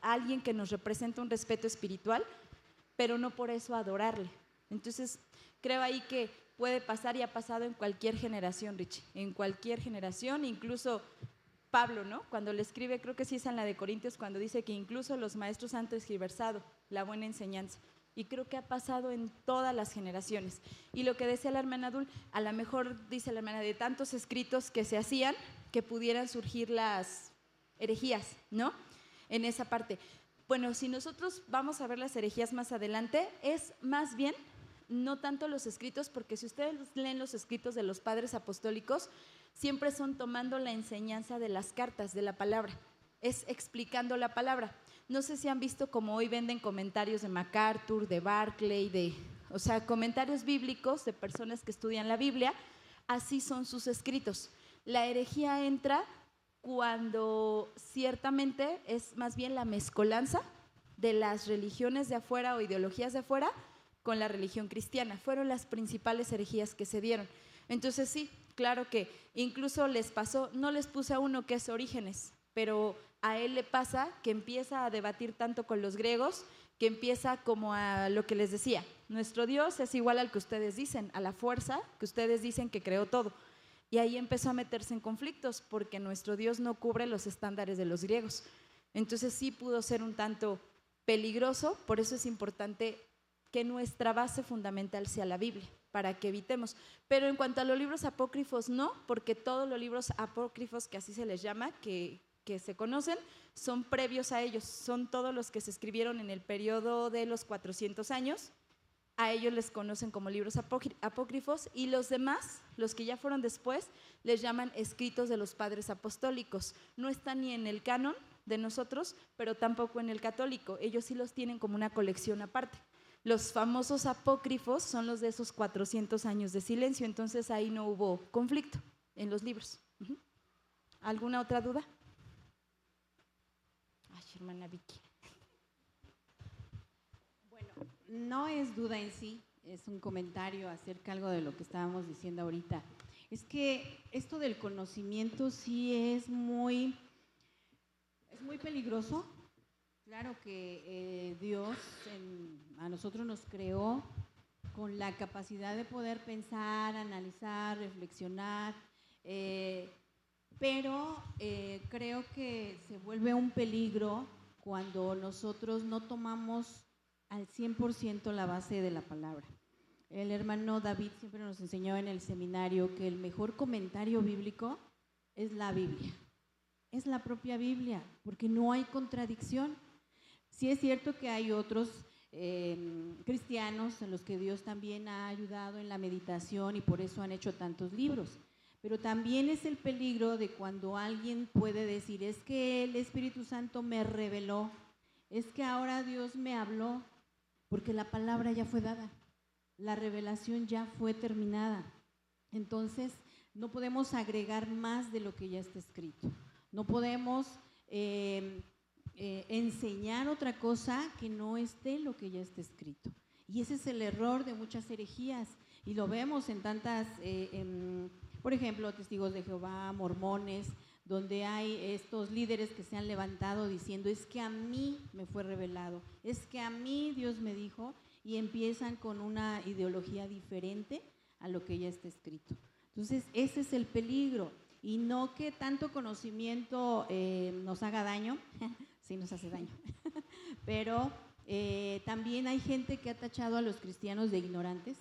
alguien que nos representa, un respeto espiritual, pero no por eso adorarle. Entonces, creo ahí que puede pasar y ha pasado en cualquier generación, Richie, en cualquier generación, incluso Pablo, ¿no? Cuando le escribe, creo que sí es en la de Corintios, cuando dice que incluso los maestros han tergiversado la buena enseñanza. Y creo que ha pasado en todas las generaciones. Y lo que decía la hermana Dul, a lo mejor dice la hermana, de tantos escritos que se hacían, que pudieran surgir las herejías, ¿no? En esa parte. Bueno, si nosotros vamos a ver las herejías más adelante, es más bien no tanto los escritos, porque si ustedes leen los escritos de los padres apostólicos, siempre son tomando la enseñanza de las cartas, de la palabra, es explicando la palabra. No sé si han visto como hoy venden comentarios de MacArthur, de Barclay, o sea, comentarios bíblicos de personas que estudian la Biblia, así son sus escritos. La herejía entra cuando ciertamente es más bien la mezcolanza de las religiones de afuera o ideologías de afuera con la religión cristiana. Fueron las principales herejías que se dieron. Entonces sí, claro que incluso les pasó, no les puse a uno que es Orígenes, pero a él le pasa que empieza a debatir tanto con los griegos, que empieza como a lo que les decía, nuestro Dios es igual al que ustedes dicen, a la fuerza que ustedes dicen que creó todo. Y ahí empezó a meterse en conflictos porque nuestro Dios no cubre los estándares de los griegos. Entonces sí pudo ser un tanto peligroso, por eso es importante que nuestra base fundamental sea la Biblia, para que evitemos. Pero en cuanto a los libros apócrifos, no, porque todos los libros apócrifos, que así se les llama, que se conocen, son previos a ellos, son todos los que se escribieron en el periodo de los 400 años, a ellos les conocen como libros apócrifos, y los demás, los que ya fueron después, les llaman escritos de los padres apostólicos. No están ni en el canon de nosotros, pero tampoco en el católico, ellos sí los tienen como una colección aparte. Los famosos apócrifos son los de esos 400 años de silencio, entonces ahí no hubo conflicto en los libros. ¿Alguna otra duda? Ay, hermana Vicky. Bueno, no es duda en sí, es un comentario acerca de algo de lo que estábamos diciendo ahorita. Es que esto del conocimiento sí es muy peligroso. Claro que Dios a nosotros nos creó con la capacidad de poder pensar, analizar, reflexionar, pero creo que se vuelve un peligro cuando nosotros no tomamos al 100% la base de la palabra. El hermano David siempre nos enseñó en el seminario que el mejor comentario bíblico es la Biblia, es la propia Biblia, porque no hay contradicción. Sí es cierto que hay otros cristianos en los que Dios también ha ayudado en la meditación y por eso han hecho tantos libros, Pero también es el peligro de cuando alguien puede decir, es que el Espíritu Santo me reveló, es que ahora Dios me habló, porque la palabra ya fue dada, la revelación ya fue terminada. Entonces, no podemos agregar más de lo que ya está escrito. No podemos enseñar otra cosa que no esté lo que ya está escrito. Y ese es el error de muchas herejías. Y lo vemos en tantas, por ejemplo, testigos de Jehová, mormones, donde hay estos líderes que se han levantado diciendo, es que a mí me fue revelado, es que a mí Dios me dijo, y empiezan con una ideología diferente a lo que ya está escrito. Entonces, ese es el peligro. Y no que tanto conocimiento nos haga daño, sí nos hace daño, pero también hay gente que ha tachado a los cristianos de ignorantes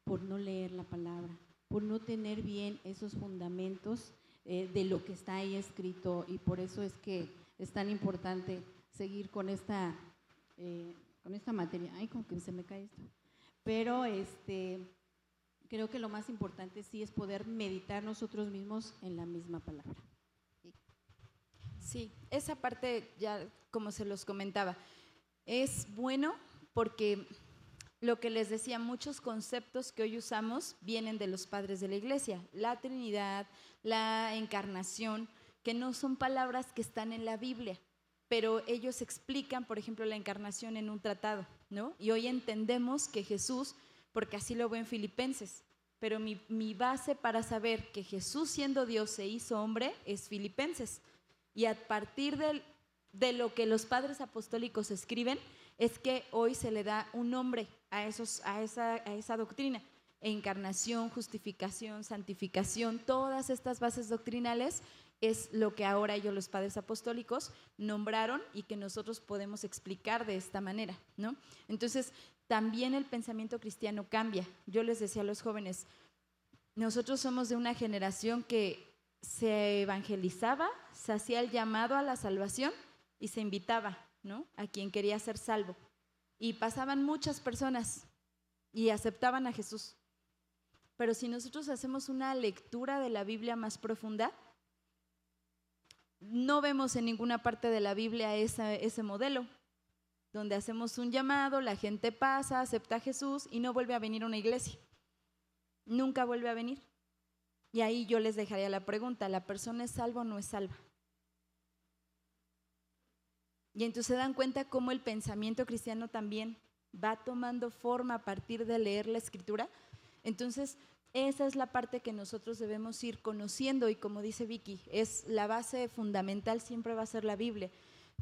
por no leer la palabra, por no tener bien esos fundamentos de lo que está ahí escrito, y por eso es que es tan importante seguir con esta materia. Ay, como que se me cae esto. Pero creo que lo más importante sí es poder meditar nosotros mismos en la misma palabra. Sí, esa parte ya, como se los comentaba, es bueno porque lo que les decía, muchos conceptos que hoy usamos vienen de los padres de la iglesia, la Trinidad, la encarnación, que no son palabras que están en la Biblia, pero ellos explican, por ejemplo, la encarnación en un tratado, ¿no? Y hoy entendemos que Jesús, porque así lo veo en Filipenses, pero mi base para saber que Jesús siendo Dios se hizo hombre es Filipenses. Y a partir de lo que los padres apostólicos escriben, es que hoy se le da un nombre a esa doctrina. Encarnación, justificación, santificación, todas estas bases doctrinales es lo que ahora ellos, los padres apostólicos, nombraron y que nosotros podemos explicar de esta manera, ¿no? Entonces, también el pensamiento cristiano cambia. Yo les decía a los jóvenes, nosotros somos de una generación que se evangelizaba, se hacía el llamado a la salvación y se invitaba, ¿no?, a quien quería ser salvo. Y pasaban muchas personas y aceptaban a Jesús. Pero si nosotros hacemos una lectura de la Biblia más profunda, no vemos en ninguna parte de la Biblia ese modelo, donde hacemos un llamado, la gente pasa, acepta a Jesús y no vuelve a venir a una iglesia. Nunca vuelve a venir. Y ahí yo les dejaría la pregunta, ¿la persona es salva o no es salva? Y entonces se dan cuenta cómo el pensamiento cristiano también va tomando forma a partir de leer la Escritura. Entonces, esa es la parte que nosotros debemos ir conociendo, y como dice Vicky, es la base fundamental, siempre va a ser la Biblia.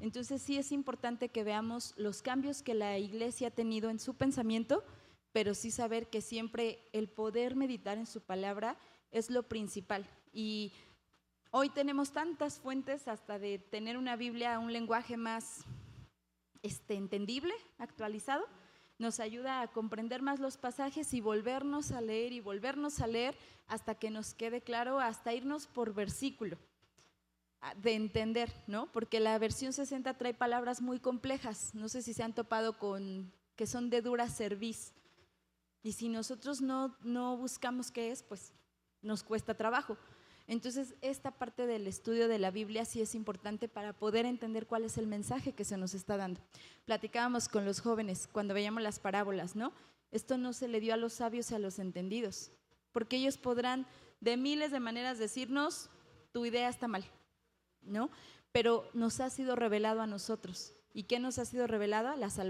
Entonces sí es importante que veamos los cambios que la iglesia ha tenido en su pensamiento, pero sí saber que siempre el poder meditar en su palabra es lo principal. Y hoy tenemos tantas fuentes, hasta de tener una Biblia, un lenguaje más entendible, actualizado, nos ayuda a comprender más los pasajes y volvernos a leer hasta que nos quede claro, hasta irnos por versículo, de entender, ¿no? Porque la versión 60 trae palabras muy complejas, no sé si se han topado con que son de dura cerviz, y si nosotros no buscamos qué es, pues nos cuesta trabajo. Entonces, esta parte del estudio de la Biblia sí es importante para poder entender cuál es el mensaje que se nos está dando. Platicábamos con los jóvenes cuando veíamos las parábolas, ¿no? Esto no se le dio a los sabios y a los entendidos, porque ellos podrán de miles de maneras decirnos, tu idea está mal, ¿no? Pero nos ha sido revelado a nosotros. ¿Y qué nos ha sido revelado? La salvación.